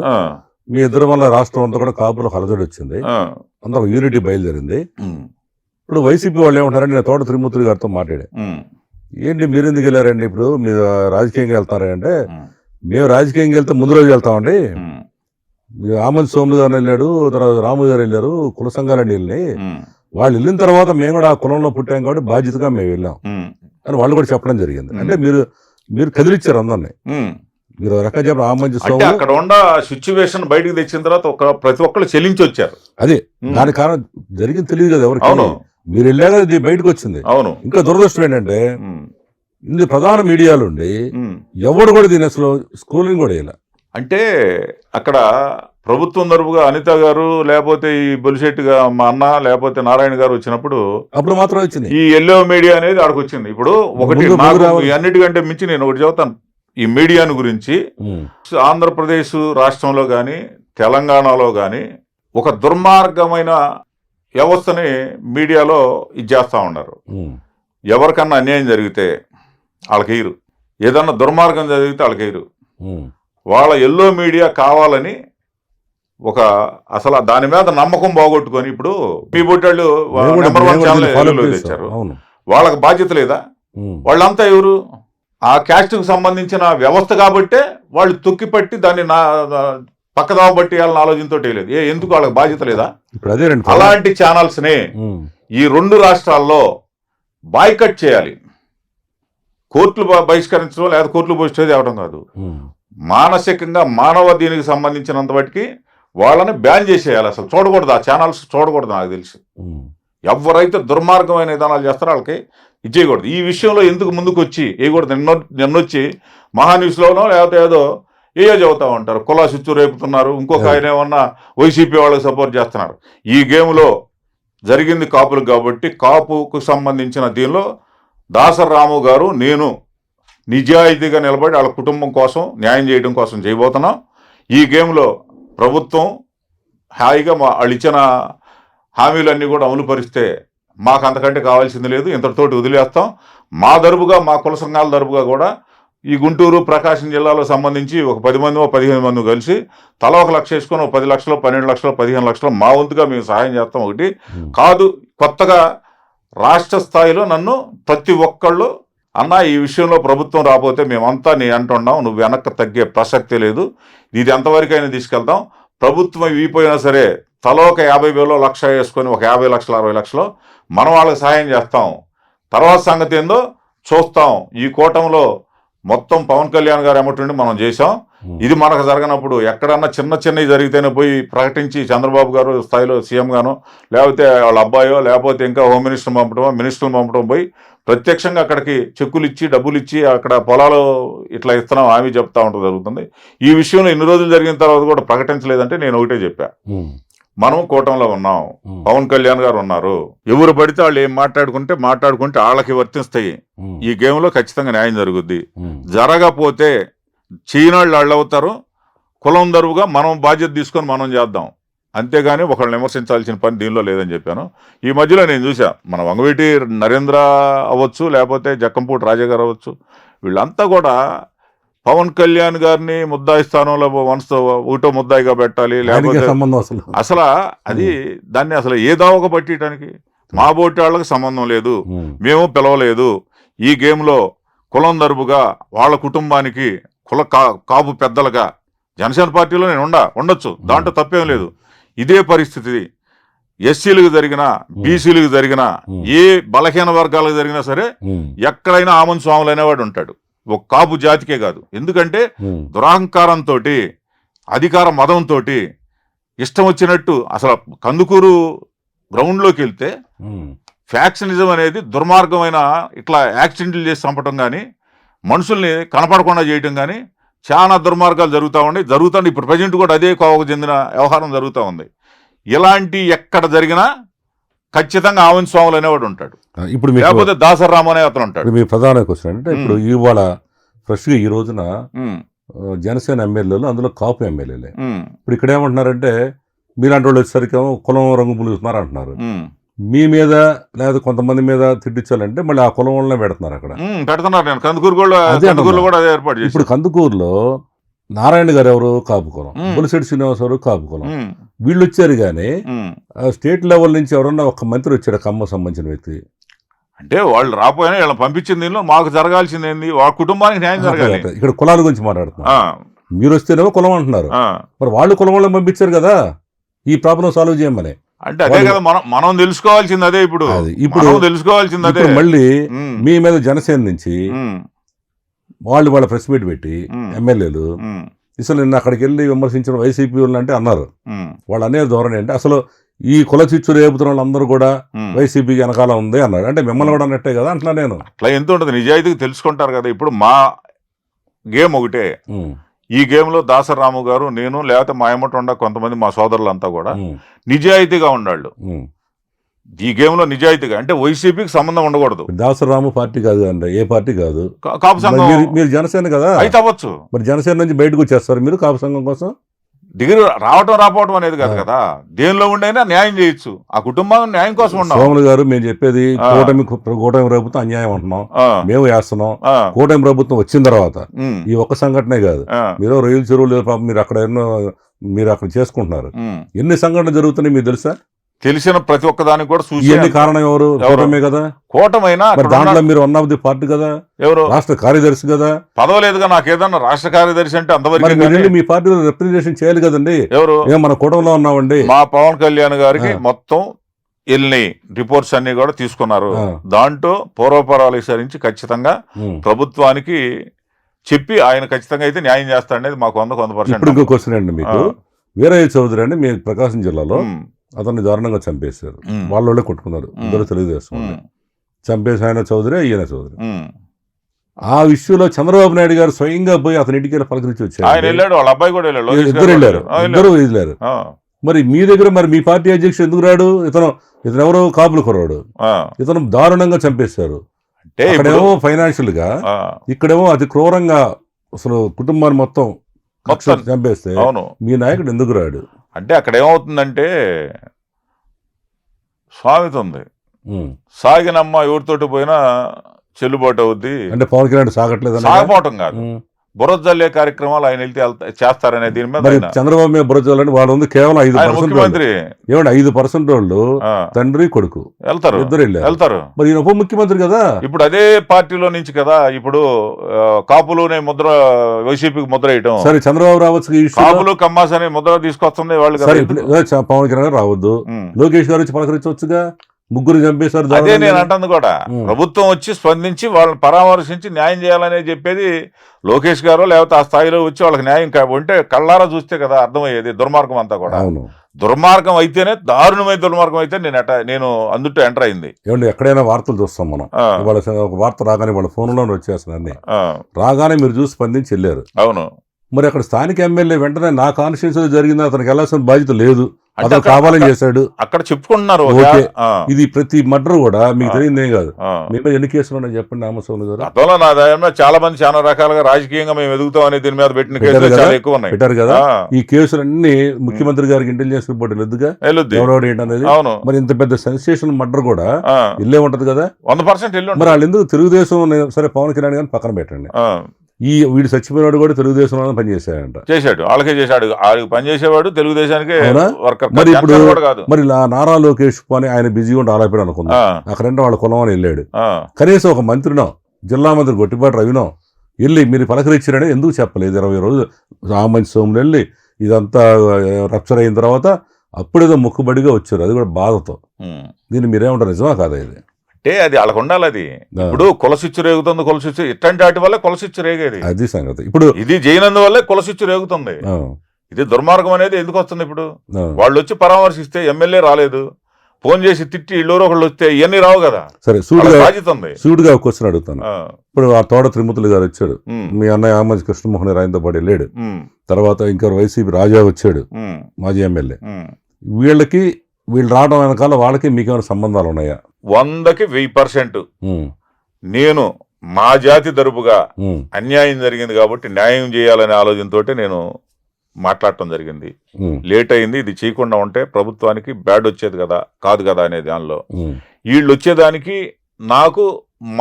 మీ ఇద్దరు వల్ల రాష్ట్రం అంతా కూడా కాపులో హలజడి వచ్చింది, అందరూ యూనిటీ బయలుదేరింది. ఇప్పుడు వైసీపీ వాళ్ళు ఏమంటారంటే, నేను తోట త్రిమూర్తి గారితో మాట్లాడా, ఏంటి మీరు ఎందుకు వెళ్ళారండి, ఇప్పుడు మీరు రాజకీయంగా వెళ్తారంటే, మేము రాజకీయంగా వెళ్తే ముందు రోజు వెళ్తామండి. ఆమంతి సోములు గారు వెళ్ళాడు, తర్వాత రాము గారు వెళ్ళారు, కుల సంఘాలన్నీ వెళ్ళినాయి. వాళ్ళు వెళ్ళిన తర్వాత మేము కూడా ఆ కులంలో పుట్టాం కాబట్టి బాధ్యతగా మేము వెళ్ళాం అని వాళ్ళు కూడా చెప్పడం జరిగింది. అంటే మీరు కదిలిచ్చారు అందరినీ. మీరు రకంగా చెప్పిన ఆమంతి సోములు అక్కడ ఉన్న సిచ్యువేషన్ బయటకు తెచ్చిన తర్వాత ప్రతి ఒక్కరు చెల్లించి వచ్చారు. అదే దాని కారణం జరిగింది తెలియదు కదా ఎవరికి. మీరు వెళ్ళాక ఇది బయటకు వచ్చింది. అవును. ఇంకా దురదృష్టం ఏంటంటే ఇది ప్రధాన మీడియాలు ఉండి ఎవడు కూడా దీని అసలు స్కూలింగ్ కూడా ఇలా. అంటే అక్కడ ప్రభుత్వం తరపుగా అనిత గారు లేకపోతే ఈ బొలిశెట్టిగా మా అన్న లేకపోతే నారాయణ గారు వచ్చినప్పుడు అప్పుడు మాత్రం వచ్చింది ఈ ఎల్లో మీడియా అనేది ఆడికి వచ్చింది. ఇప్పుడు ఒకటి అన్నిటికంటే మించి నేను ఒకటి చెబుతాను ఈ మీడియాను గురించి. ఆంధ్రప్రదేశ్ రాష్ట్రంలో కానీ తెలంగాణలో కానీ ఒక దుర్మార్గమైన వ్యవస్థని మీడియాలో ఇది చేస్తూ ఉన్నారు. ఎవరికన్నా అన్యాయం జరిగితే వాళ్ళకేయరు, ఏదన్నా దుర్మార్గం జరిగితే వాళ్ళకేయరు. వాళ్ళ ఎల్లో మీడియా కావాలని ఒక అసలు దాని మీద నమ్మకం పోగొట్టుకొని ఇప్పుడు మీ బొట్టాళ్ళు నెంబర్ 1 ఛానల్ తెచ్చారు. వాళ్ళకి బాధ్యత లేదా? వాళ్ళంతా ఎవరు? ఆ క్యాస్ట్కి సంబంధించిన వ్యవస్థ కాబట్టే వాళ్ళు తొక్కిపట్టి దాన్ని పక్కదావ బట్టి వాళ్ళని ఆలోచనతో లేదు. ఎందుకు వాళ్ళకి బాధ్యత లేదా? అలాంటి ఛానల్స్ ని ఈ 2 రాష్ట్రాల్లో బాయ్కట్ చేయాలి. కోర్టులు బహిష్కరించడం లేదా కోర్టులు బహిష్కరించేది అవడం కాదు, మానసికంగా మానవ దీనికి సంబంధించినంత వాటికి వాళ్ళని బ్యాన్ చేసేయాలి. అసలు చూడకూడదు, ఆ ఛానల్స్ చూడకూడదు. నాకు తెలిసి ఎవరైతే దుర్మార్గమైన విధానాలు చేస్తారో వాళ్ళకి ఇచ్చేయకూడదు. ఈ విషయంలో ఎందుకు ముందుకు వచ్చి వేయకూడదు? నిన్నొచ్చి మహాన్యూస్లోనో లేకపోతే ఏదో చెబుతా ఉంటారు, కులా చిచ్చు రేపుతున్నారు, ఇంకొక ఆయన ఏమన్నా వైసీపీ వాళ్ళకి సపోర్ట్ చేస్తున్నారు. ఈ గేమ్లో జరిగింది కాపులకు కాబట్టి కాపుకు సంబంధించిన దీనిలో దాసరి రాము గారు నేను నిజాయితీగా నిలబడి వాళ్ళ కుటుంబం కోసం న్యాయం చేయడం కోసం చేయబోతున్నాం. ఈ గేమ్లో ప్రభుత్వం హాయిగా వాళ్ళు ఇచ్చిన హామీలన్నీ కూడా అమలు పరిస్తే మాకు అంతకంటే కావాల్సింది లేదు, ఇంతటితోటి వదిలేస్తాం. మా తరపుగా మా కుల సంఘాల తరపుగా కూడా ఈ గుంటూరు ప్రకాశం జిల్లాలో సంబంధించి ఒక 10 మంది 15 మంది కలిసి తల 1 లక్ష వేసుకొని 10 లక్షలు 12 లక్షలు 15 లక్షలు మా వంతుగా మేము సహాయం చేస్తాం. ఒకటి కాదు, కొత్తగా రాష్ట్ర స్థాయిలో నన్ను ప్రతి ఒక్కళ్ళు అన్న ఈ విషయంలో ప్రభుత్వం రాకపోతే మేమంతా నీ అంటున్నాం, నువ్వు వెనక్కి తగ్గే ప్రసక్తే లేదు, ఇది ఎంతవరకైనా తీసుకెళ్తాం. ప్రభుత్వం ఇవిపోయినా సరే తలో ఒక 50,000 లక్ష వేసుకొని ఒక 50 లక్షలు 60 లక్షలు మనం వాళ్ళకి సహాయం చేస్తాం. తర్వాత సంగతి ఏందో చూస్తాం. ఈ కూటమిలో మొత్తం పవన్ కళ్యాణ్ గారు ఏమంటుండి మనం చేసాం. ఇది మనకు జరగనప్పుడు ఎక్కడన్నా చిన్నవి జరిగితేనే పోయి ప్రకటించి చంద్రబాబు గారు స్థాయిలో సీఎం గానో లేకపోతే వాళ్ళ అబ్బాయో లేకపోతే ఇంకా హోమ్ మినిస్టర్ పంపడమో మినిస్టర్లు పంపడం పోయి ప్రత్యక్షంగా అక్కడికి చెక్కులు ఇచ్చి డబ్బులు ఇచ్చి అక్కడ పొలాలు ఇట్లా ఇస్తున్నాం హామీ చెప్తా ఉంటుంది జరుగుతుంది. ఈ విషయంలో ఇన్ని రోజులు జరిగిన తర్వాత కూడా ప్రకటించలేదంటే నేను ఒకటే చెప్పా, మనం కూటమిలో ఉన్నాం, పవన్ కళ్యాణ్ గారు ఉన్నారు, ఎవరు పడితే వాళ్ళు ఏం మాట్లాడుకుంటే వాళ్ళకి వర్తిస్తాయి. ఈ గేమ్లో ఖచ్చితంగా న్యాయం జరుగుద్ది. జరగపోతే చీనాళ్ళు వాళ్ళు అవుతారు, కులం దరువుగా మనం బాధ్యత తీసుకొని మనం చేద్దాం, అంతేగాని ఒకళ్ళని విమర్శించాల్సిన పని దీనిలో లేదని చెప్పాను. ఈ మధ్యలో నేను చూసా, మన వంగవీటి నరేంద్ర అవ్వచ్చు, లేకపోతే జక్కంపూడి రాజా గారు అవ్వచ్చు, వీళ్ళంతా కూడా పవన్ కళ్యాణ్ గారిని ముద్దాయి స్థానంలో ఒకటో ముద్దాయిగా పెట్టాలి, లేకపోతే సంబంధం అసలు అది దాన్ని అసలు ఏ దావగా పట్టియటానికి, మా బోటి వాళ్ళకి సంబంధం లేదు, మేము పిలవలేదు. ఈ గేమ్లో కులం దరుపుగా వాళ్ళ కుటుంబానికి కాపు పెద్దలుగా జనసేన పార్టీలో నేను ఉండొచ్చు, దాంట్లో తప్పేం లేదు. ఇదే పరిస్థితి ఎస్సీలకు జరిగినా, బీసీలకు జరిగినా, ఏ బలహీన వర్గాలకు జరిగినా సరే ఎక్కడైనా ఆమన్ స్వాములు అనేవాడు ఉంటాడు, ఒక కాపు జాతికే కాదు. ఎందుకంటే దురహంకారంతో, అధికార మదంతో ఇష్టం వచ్చినట్టు అసలు కందుకూరు గ్రౌండ్లోకి వెళ్తే ఫ్యాక్షనిజం అనేది దుర్మార్గమైన ఇట్లా యాక్సిడెంట్లు చేసి చంపటం కానీ, మనుషుల్ని కనపడకుండా చేయటం కానీ చాలా దుర్మార్గాలు జరుగుతుంది. ఇప్పుడు ప్రజెంట్ కూడా అదే కోవకు చెందిన వ్యవహారం జరుగుతూ ఉంది. ఇలాంటి ఎక్కడ జరిగినా ఖచ్చితంగా ఆవన్ స్వాములు అనేవాడు ఉంటాడు, ఇప్పుడు లేకపోతే దాసరామ అనే అతను ఉంటాడు. మీ ప్రధాన క్వశ్చన్ అంటే ఇప్పుడు ఇవాళ ఫ్రెష్గా ఈ రోజున జనసేన ఎమ్మెల్యేలు, అందులో కాపు ఎమ్మెల్యేలే. ఇప్పుడు ఇక్కడ ఏమంటున్నారంటే మీలాంటి వాళ్ళు వచ్చేసరికి కులం రంగు పులుస్తున్నారు అంటున్నారు. మీ మీద లేదా కొంతమంది మీద తిట్టించాలంటే మళ్ళీ ఆ కులం వాళ్ళనే పెడుతున్నారు అక్కడ. పెడుతున్నారు. నేను కందుకూరులో కూడా ఏర్పాటు చేసి, ఇప్పుడు కందుకూరులో నారాయణ గారు ఎవరు కాపు కులం, బొలిశెట్టి శ్రీనివాస్ ఎవరు కాపు కులం. వీళ్ళు వచ్చారు కానీ స్టేట్ లెవెల్ నుంచి ఎవరన్నా ఒక మంత్రి వచ్చాడు ఖమ్మం సంబంధించిన వ్యక్తి. అంటే వాళ్ళు రాపోయినా వీళ్ళని పంపించింది దీనిలో మాకు జరగాల్సింది ఏంది, వాళ్ళ కుటుంబానికి న్యాయం జరగాలి. ఇక్కడ కులాల గురించి మాట్లాడుతున్నారు, మీరు వస్తేనేమో కులం అంటున్నారు, మరి వాళ్ళు కులం వాళ్ళని పంపించారు కదా ఈ ప్రాబ్లం సాల్వ్ చేయమని. అంటే అదే కదా మనం తెలుసుకోవాల్సింది అదే. ఇప్పుడు తెలుసుకోవాల్సింది అదే. మళ్ళీ మీ మీద జనసేన నుంచి వాళ్ళ ప్రెస్ మీట్ పెట్టి ఎమ్మెల్యేలు అసలు నిన్న అక్కడికి వెళ్ళి విమర్శించిన వైసీపీ వాళ్ళు అంటే అన్నారు, వాళ్ళు అనే ధోరణి అంటే అసలు ఈ కుల చిచ్చు రేపుతున్న వాళ్ళందరూ కూడా వైసీపీ వెనకాల ఉంది అన్నారు. అంటే మిమ్మల్ని కూడా అన్నట్టే కదా అంటున్నా నేను. అట్లా ఎంత ఉంటుంది, నిజాయితీగా తెలుసుకుంటారు కదా. ఇప్పుడు మా గేమ్ ఒకటే, ఈ గేమ్లో దాసరాము గారు, నేను, లేకపోతే మా ఎమ్మట ఉండ కొంతమంది మా సోదరులంతా కూడా నిజాయితీగా ఉండాళ్ళు. ఈ గేమ్లో నిజాయితీగా అంటే వైసీపీకి సంబంధం ఉండకూడదు. దాసరాము పార్టీ కాదు అండి, ఏ పార్టీ కాదు, కాపు సంఘం. మీరు జనసేన కదా, అయితే అవ్వచ్చు. మరి జనసేన నుంచి బయటకు వచ్చేస్తారు మీరు కాపు సంఘం కోసం. డిగ్రీ రావటం అనేది కాదు కదా, దేనిలో ఉండైనా న్యాయం చేయొచ్చు. ఆ కుటుంబం న్యాయం కోసం ఉన్నాం. సోములు గారు మేము చెప్పేది కూటమి ప్రభుత్వం అన్యాయం అంటున్నాం, మేము వేస్తున్నాం. కూటమి ప్రభుత్వం వచ్చిన తర్వాత ఈ ఒక్క సంఘటనే కాదు, మీరు రొయ్యల చెరువులు మీరు అక్కడ మీరు అక్కడ చేసుకుంటున్నారు. ఎన్ని సంఘటనలు జరుగుతున్నాయి మీకు తెలుసా? తెలిసిన ప్రతి ఒక్క దానికి కూడా చూసి కారణం ఎవరు? కూటమే కదా. కూటమైనా దాంట్లో మీరు వన్ ఆఫ్ ది పార్టీ కదా, ఎవరు రాష్ట్ర కార్యదర్శి కదా. పదవలేదుగా నాకు ఏదన్నా రాష్ట్ర కార్యదర్శి అంటే అంతవరకు మీ పార్టీలో రిప్రజెంటేషన్ చేయాలి కదండి. ఎవరు? మన కూటమిలో ఉన్నామండి. మా పవన్ కళ్యాణ్ గారికి మొత్తం వెళ్ళి రిపోర్ట్స్ అన్ని కూడా తీసుకున్నారు. దాంట్లో పూర్వపరాలు విచారించి ఖచ్చితంగా ప్రభుత్వానికి చెప్పి ఆయన ఖచ్చితంగా అయితే న్యాయం చేస్తాడనేది మాకు 100%. ఇప్పుడు ఇంకో క్వశ్చన్ అండి మీకు. వీరయ్య చౌదరి అండి మీ ప్రకాశం జిల్లాలో అతన్ని దారుణంగా చంపేశారు, వాళ్ళే కొట్టుకున్నారు, ఇద్దరు తెలుగుదేశం చంపేసి ఆయన చౌదరి ఈయన చౌదరి. ఆ విషయంలో చంద్రబాబు నాయుడు గారు స్వయంగా పోయి అతని ఇంటికి వెళ్ళి పలకరించి వచ్చారు. వాళ్ళ అబ్బాయి కూడా ఇద్దరు వెళ్ళారు. మరి మీ దగ్గర మరి మీ పార్టీ అధ్యక్షుడు ఎందుకు రాడు? ఇతను ఎవరో కాపులు కుర్రాడు, ఇతను దారుణంగా చంపేశారు. అక్కడేమో ఫైనాన్షియల్ గా, ఇక్కడేమో అతి క్రూరంగా అసలు కుటుంబాన్ని మొత్తం చంపేస్తే మీ నాయకుడు ఎందుకు రాడు? అంటే అక్కడ ఏమవుతుందంటే సామెత ఉంది, సాగినమ్మ ఎవరితోటి పోయినా చెల్లుబాటు అవుద్ది. అంటే పవన్ కళ్యాణ్ సాగట్లేదు, సాగపోవటం కాదు, బురద జల్లే కార్యక్రమాలు ఆయన వెళ్తే చేస్తారనే దీని మీద. చంద్రబాబు మీద బురద జల్లని వాళ్ళు ఉంది కేవలం 5%. ముఖ్యమంత్రి 5% వాళ్ళు తండ్రి కొడుకు వెళ్తారు, ఇద్దరు వెళ్తారు. మరి ఈయన ఉప ముఖ్యమంత్రి కదా. ఇప్పుడు అదే పార్టీలో నుంచి కదా ఇప్పుడు కాపులునే ముద్ర, వైసీపీకి ముద్ర వేయటం. సరే చంద్రబాబు రావచ్చు, కాపులు కమ్మాస్ అనే ముద్ర తీసుకొస్తుంది వాళ్ళు. పవన్ కళ్యాణ్ రావద్దు, లోకేష్ గారు వచ్చి పలకరించవచ్చుగా. ముగ్గురు చంపేశారు. అదే నేను అంటుంది కూడా, ప్రభుత్వం వచ్చి స్పందించి వాళ్ళని పరామర్శించి న్యాయం చేయాలనే చెప్పేది లోకేష్ గారు, లేకపోతే ఆ స్థాయిలో వచ్చి వాళ్ళకి న్యాయం ఉంటే కళ్ళారా చూస్తే కదా అర్థమయ్యేది. దుర్మార్గం అంతా కూడా దుర్మార్గం అయితేనే, దారుణమైన దుర్మార్గం అయితే నేను అందుట్లో ఎంటర్ అయింది. ఏమండి ఎక్కడైనా వార్తలు చూస్తాం మనం, ఒక వార్త రాగానే వాళ్ళ ఫోన్లో వచ్చేస్తున్నాయి, రాగానే మీరు చూసి స్పందించి వెళ్ళారు. అవును. మరి అక్కడ స్థానిక ఎమ్మెల్యే వెంటనే నా కాన్స్టిట్యూన్సీలో జరిగింది అతనికి వెళ్ళాల్సిన బాధ్యత లేదు, అంటే అతను కావాలని చేశాడు. అక్కడ చెప్పుకుంటున్నారు. ఓకే. ఆ, ఇది ప్రతి మర్డర్ కూడా మీకు ఆ. తెలియదేం కాదు. ఆ. మేము ఎన్ని కేసులు ఉన్నాయి చెప్పండి రామస్వామి గారు? గతంలో నా దగ్గర చాలా మంది చాలా రకాలుగా రాజకీయంగా మేము ఎదుగుతాం అనే దీని మీద పెట్టిన పెట్టారు కేసులు కదా? చాలా ఎక్కువ ఉన్నాయి. పెట్టారు కదా? ఆ, ఈ కేసులన్నీ ముఖ్యమంత్రి గారికి ఇంటెలిజెన్స్ రిపోర్ట్ వెళ్ళొద్దుగా, వెళ్ళొద్ది. ఎవరెవడు ఏంటనేది. అవును. మరి ఇంత పెద్ద సెన్సేషన్ మర్డర్ కూడా ఆ, ఇల్లే ఉంటది కదా. 100% వెళ్ళి మరి ఉంటుంది. వాళ్ళు ఎందుకు తెలుగుదేశం సరే పవన్ కళ్యాణ్ గారిని పక్కన పెట్టండి, ఆ, వీడు చచ్చిపోయినాడు కూడా తెలుగుదేశంలో పనిచేశాడంట. చేశాడు, వాళ్ళకే చేశాడు. వాళ్ళకి పనిచేసేవాడు తెలుగుదేశానికి అవునా? వర్కర్, మరి ఇప్పుడు జనసేన కూడా కాదు. మరి నారా లోకేష్ పని ఆయన బిజీగా ఉండి ఆలాపాడు అనుకుందాం, ఆ, అక్కడంటే వాళ్ళ కులం అని వెళ్ళాడు. ఆ, కనీసం ఒక మంత్రినో జిల్లా మంత్రి గొట్టిపాటి రవినో వెళ్ళి మీరు పలకరించారని ఎందుకు చెప్పలేదు? 20 రోజులు ఆ మంచి సోములు వెళ్ళి ఇదంతా రప్చర్ అయిన తర్వాత అప్పుడేదో మొక్కుబడిగా వచ్చారు, అది కూడా బాధతో. ఉమ్. దీన్ని మీరేమంటారు, నిజమా కాదా ఇది? అంటే అది వాళ్ళకు ఉండాలి. అది ఆ, ఇప్పుడు కులసిచ్చు రేగుతుంది, కులసిచ్చు ఇట్లాంటి వాటి వల్లే కులసిచ్చు రేగేది. అది సంగతి. ఇప్పుడు ఇది జైనందు వల్లే కులసిచ్చు రేగుతుంది. ఆ, ఇది దుర్మార్గం అనేది ఎందుకు వస్తుంది? ఇప్పుడు ఆ. వాళ్ళు వచ్చి పరామర్శిస్తే ఎమ్మెల్యే రాలేదు, ఫోన్ చేసి తిట్టి ఇళ్ళూరు ఒకళ్ళు వస్తే ఇవన్నీ రావు కదా. సరే, వాళ్ళ సూటిగా బాధ్యత ఉంది. సూటిగా ఒక క్వశ్చన్ అడుగుతాను. ఆ, ఇప్పుడు ఆ తోట త్రిమూర్తులు గారు వచ్చాడు, ఉమ్, మీ అన్నయ్య ఆమంచి కృష్ణమోహన్ రాయంతో పాటు వెళ్ళాడు, ఉమ్, తర్వాత ఇంకా వైసీపీ రాజా వచ్చాడు, ఉమ్, మాజీ ఎమ్మెల్యే. ఉమ్. వీళ్ళు రావడం వెనకాల వాళ్ళకి మీకేమైనా సంబంధాలు ఉన్నాయా? 100కి 1000%. ఉమ్, నేను మా జాతి తరపుగా ఉమ్, అన్యాయం జరిగింది కాబట్టి న్యాయం చేయాలనే ఆలోచనతోటి నేను మాట్లాడటం జరిగింది. ఉమ్, లేట్ అయింది, ఇది చేయకుండా ఉంటే ప్రభుత్వానికి బ్యాడ్ వచ్చేది కదా, కాదు కదా అనే దానిలో ఉమ్, వీళ్ళు వచ్చేదానికి నాకు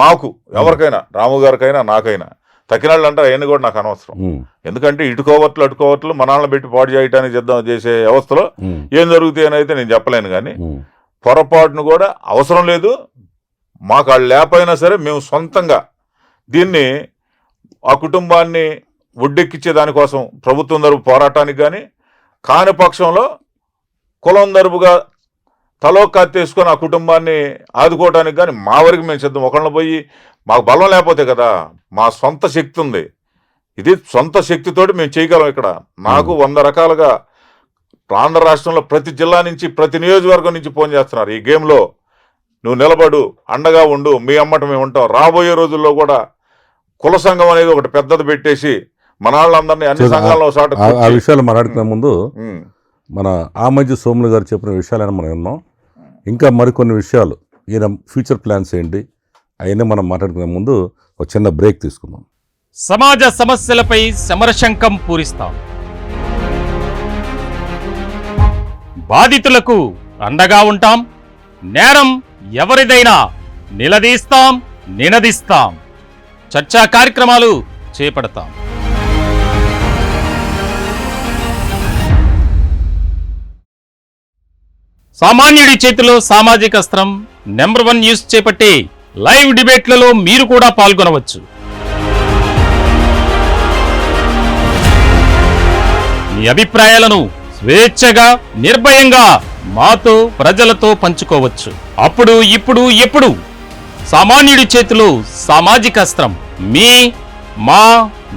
మాకు ఎవరికైనా, రాము గారికైనా నాకైనా తక్కినాళ్ళు అంటారు, అవన్నీ కూడా నాకు అనవసరం. ఉమ్, ఎందుకంటే ఇటుకోవట్లు అటుకోవట్లు మనాలను పెట్టి పాడు చేయడానికి చేసే వ్యవస్థలో ఉమ్, ఏం జరుగుతాయి అని అయితే నేను చెప్పలేను. కానీ ఉమ్, పొరపాటును కూడా అవసరం లేదు. మాకు వాళ్ళు లేకపోయినా సరే మేము సొంతంగా దీన్ని ఆ కుటుంబాన్ని ఒడ్డెక్కించే దానికోసం ప్రభుత్వం తరపు పోరాటానికి కానీ, కాని పక్షంలో కులం తరపుగా తలో కత్తేసుకొని ఆ కుటుంబాన్ని ఆదుకోవడానికి కానీ మా వరకు మేము సిద్ధం. ఒకళ్ళని పోయి మాకు బలం లేకపోతే కదా, మా సొంత శక్తి ఉంది, ఇది సొంత శక్తితోటి మేము చేయగలం. ఇక్కడ నాకు 100 రకాలుగా ఆంధ్ర రాష్ట్రంలో ప్రతి జిల్లా నుంచి ప్రతి నియోజకవర్గం నుంచి ఫోన్ చేస్తున్నారు, ఈ గేమ్లో నువ్వు నిలబడు, అండగా ఉండు, మీ అమ్మట మేము ఉంటాం. రాబోయే రోజుల్లో కూడా కుల సంఘం అనేది ఒకటి పెద్దది పెట్టేసి మన వాళ్ళందరినీ అన్ని సంఘాల్లో ఆ విషయాలు మాట్లాడుతున్న ముందు మన ఆమంచి సోములు గారు చెప్పిన విషయాలను మనం విన్నాం. ఇంకా మరికొన్ని విషయాలు ఈయన ఫ్యూచర్ ప్లాన్స్ ఏంటి అవన్నీ మనం మాట్లాడుకునే ముందు ఒక చిన్న బ్రేక్ తీసుకుందాం. సమాజ సమస్యలపై సమరశంఖం పూరిస్తాం, బాధితులకు అండగా ఉంటాం, నేరం ఎవరిదైనా నిలదీస్తాం, నినదిస్తాం, చర్చా కార్యక్రమాలు చేపడతాం. సామాన్యుడి చేతిలో సామాజిక అస్త్రం #1 న్యూస్ చేపట్టే లైవ్ డిబేట్లలో మీరు కూడా పాల్గొనవచ్చు. మీ అభిప్రాయాలను స్వేచ్ఛగా నిర్భయంగా మాతో ప్రజలతో పంచుకోవచ్చు. అప్పుడు ఇప్పుడు ఎప్పుడు సామాన్యుడి చేతిలో సామాజిక అస్త్రం మా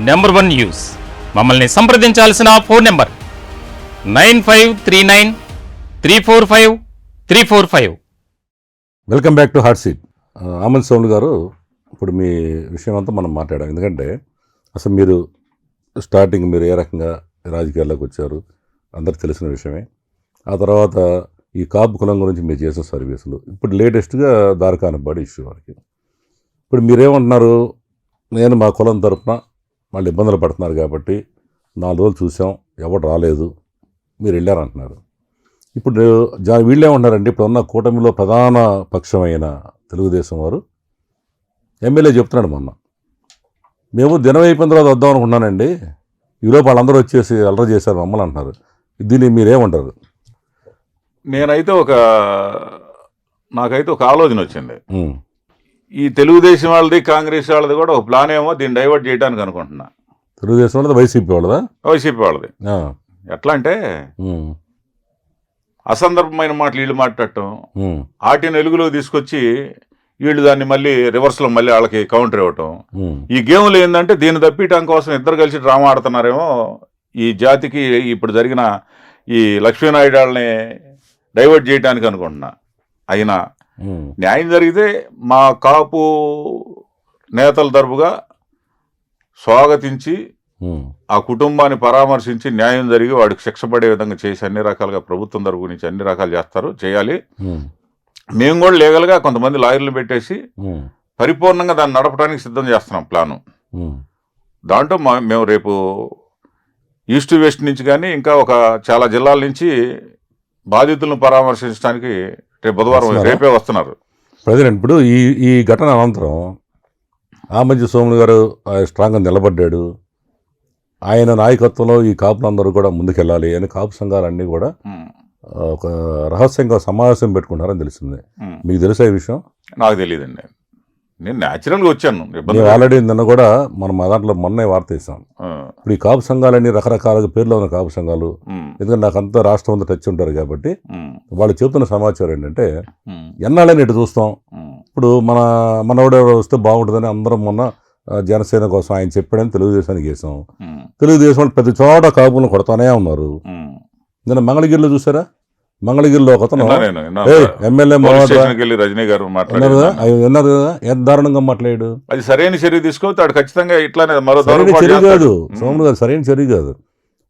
#1 న్యూస్. మమ్మల్ని సంప్రదించాల్సిన phone number 9539345345. Welcome back to hot seat. Amanchi Somulu garu, ఇప్పుడు మీ విషయం అంతా మనం మాట్లాడాం. ఎందుకంటే అసలు మీరు స్టార్టింగ్ మీరు ఏ రకంగా రాజకీయాల్లోకి వచ్చారు అందరికి తెలిసిన విషయమే. ఆ తర్వాత ఈ కాపు కులం గురించి మీరు చేసిన సర్వీసులు, ఇప్పుడు లేటెస్ట్గా దారకానబాడి ఇష్యూ వరకు. ఇప్పుడు మీరేమంటున్నారు, నేను మా కులం తరపున వాళ్ళు ఇబ్బందులు పడుతున్నారు కాబట్టి 4 రోజులు చూసాం, ఎవరు రాలేదు, మీరు వెళ్ళారంటున్నారు. ఇప్పుడు వీళ్ళేమంటున్నారండి, ఇప్పుడు ఉన్న కూటమిలో ప్రధాన పక్షమైన తెలుగుదేశం వారు ఎమ్మెల్యే చెప్తున్నాడు, మొన్న మేము దినం అయిపోయిన తర్వాత వద్దాం అనుకున్నానండి, ఈలోపు వాళ్ళందరూ వచ్చేసి అల్లరి చేశారు మమ్మల్ని అంటున్నారు. దీన్ని మీరేమంటారు? నాకైతే ఒక ఆలోచన వచ్చింది. ఈ తెలుగుదేశం వాళ్ళది కాంగ్రెస్ వాళ్ళది కూడా ఒక ప్లాన్ ఏమో దీన్ని డైవర్ట్ చేయడానికి అనుకుంటున్నా. తెలుగుదేశం వాళ్ళది వైసీపీ వాళ్ళదా? వైసీపీ వాళ్ళది. ఎట్లా అంటే అసందర్భమైన మాటలు వీళ్ళు మాట్లాడటం, ఆటిని వెలుగులో తీసుకొచ్చి వీళ్ళు దాన్ని మళ్ళీ రివర్స్లో మళ్ళీ వాళ్ళకి కౌంటర్ ఇవ్వటం. ఈ గేమ్లు ఏంటంటే దీన్ని తప్పియటం కోసం ఇద్దరు కలిసి డ్రామా ఆడుతున్నారేమో. ఈ జాతికి ఇప్పుడు జరిగిన ఈ లక్ష్మీనాయుడు వాళ్ళని డైవర్ట్ చేయడానికి అనుకుంటున్నా. అయినా న్యాయం జరిగితే మా కాపు నేతల తరపుగా స్వాగతించి ఆ కుటుంబాన్ని పరామర్శించి న్యాయం జరిగి వాడికి శిక్ష పడే విధంగా చేసి అన్ని రకాలుగా ప్రభుత్వం తరపు నుంచి అన్ని రకాలు చేస్తారు, చేయాలి. మేము కూడా లీగల్గా కొంతమంది లాయర్లు పెట్టేసి పరిపూర్ణంగా దాన్ని నడపడానికి సిద్ధం చేస్తున్నాం ప్లాను. దాంట్లో మేము రేపు ఈస్ట్ వెస్ట్ నుంచి కానీ ఇంకా ఒక చాలా జిల్లాల నుంచి బాధితులను పరామర్శించడానికి రేపు బుధవారం రేపే వస్తున్నారు. ప్రెసిడెంట్ ఇప్పుడు ఈ ఘటన అనంతరం ఆమంచి సోములు గారు స్ట్రాంగ్గా నిలబడ్డాడు. ఆయన నాయకత్వంలో ఈ కాపులందరూ కూడా ముందుకెళ్ళాలి అని కాపు సంఘాలన్నీ కూడా ఒక రహస్యంగా సమావేశం పెట్టుకుంటారని తెలిసింది. మీకు తెలుసా ఈ విషయం? నాకు తెలియదండి, నేను న్యాచురల్గా వచ్చాను. ఆల్రెడీ నిన్న కూడా మనం మా దాంట్లో మొన్నే వార్త ఇస్తాం. ఇప్పుడు ఈ కాపు సంఘాలన్నీ రకరకాల పేర్లు ఉన్న కాపు సంఘాలు, ఎందుకంటే నాకు అంతా రాష్ట్రం అంతా టచ్ ఉంటారు కాబట్టి వాళ్ళు చెబుతున్న సమాచారం ఏంటంటే ఎన్నాళ్ళని ఇటు చూస్తాం, ఇప్పుడు మనవాడు వస్తే బాగుంటుందని అందరం మొన్న జనసేన కోసం ఆయన చెప్పాడని తెలుగుదేశానికి వేసాం. తెలుగుదేశం వాళ్ళు ప్రతి చోట కాపులను కొడతానే ఉన్నారు. నిన్న మంగళగిరిలో చూసారా? మంగళగిరిలో ఒకతను ఎమ్మెల్యే రజనీ గారు విన్నారు కదా, ఎంత దారుణంగా మాట్లాడాడు. అది సరైన చర్య తీసుకోవచ్చు ఖచ్చితంగా. ఇట్లానే చర్య కాదు సోములు గారు, సరైన చర్య కాదు.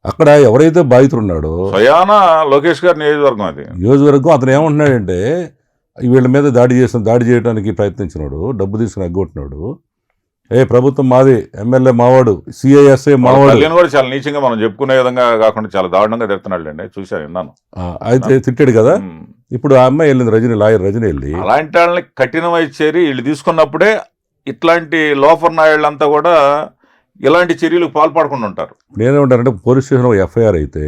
అక్కడ ఎవరైతే బాధితుడు ఉన్నాడో లోకేష్ గారి నియోజకవర్గం అతను ఏమంటున్నాడంటే వీళ్ళ మీద దాడి చేయడానికి ప్రయత్నించినాడు, డబ్బు తీసుకుని ఎగ్గొట్టినాడు. ప్రభుత్వం మాది, ఎమ్మెల్యే మావాడు, సిఐఎస్ఐ మావాడు కూడా చాలా నీచంగా మనం చెప్పుకునే విధంగా కాకుండా చాలా దారుణంగా తిడుతున్నాడు అండి. చూశాను, విన్నాను. అయితే తిట్టాడు కదా. ఇప్పుడు ఆ అమ్మాయి వెళ్ళింది, లాయర్ రజనీ వెళ్ళి అలాంటి వాళ్ళని కఠినమైన చర్య వీళ్ళు తీసుకున్నప్పుడే ఇట్లాంటి లోఫర్ నాయుళ్ళంతా కూడా ఇలాంటి చర్యలకు పాల్పడకుండా ఉంటారు. నేనేమంటానంటే పోలీస్ స్టేషన్లో ఎఫ్ఐఆర్ అయితే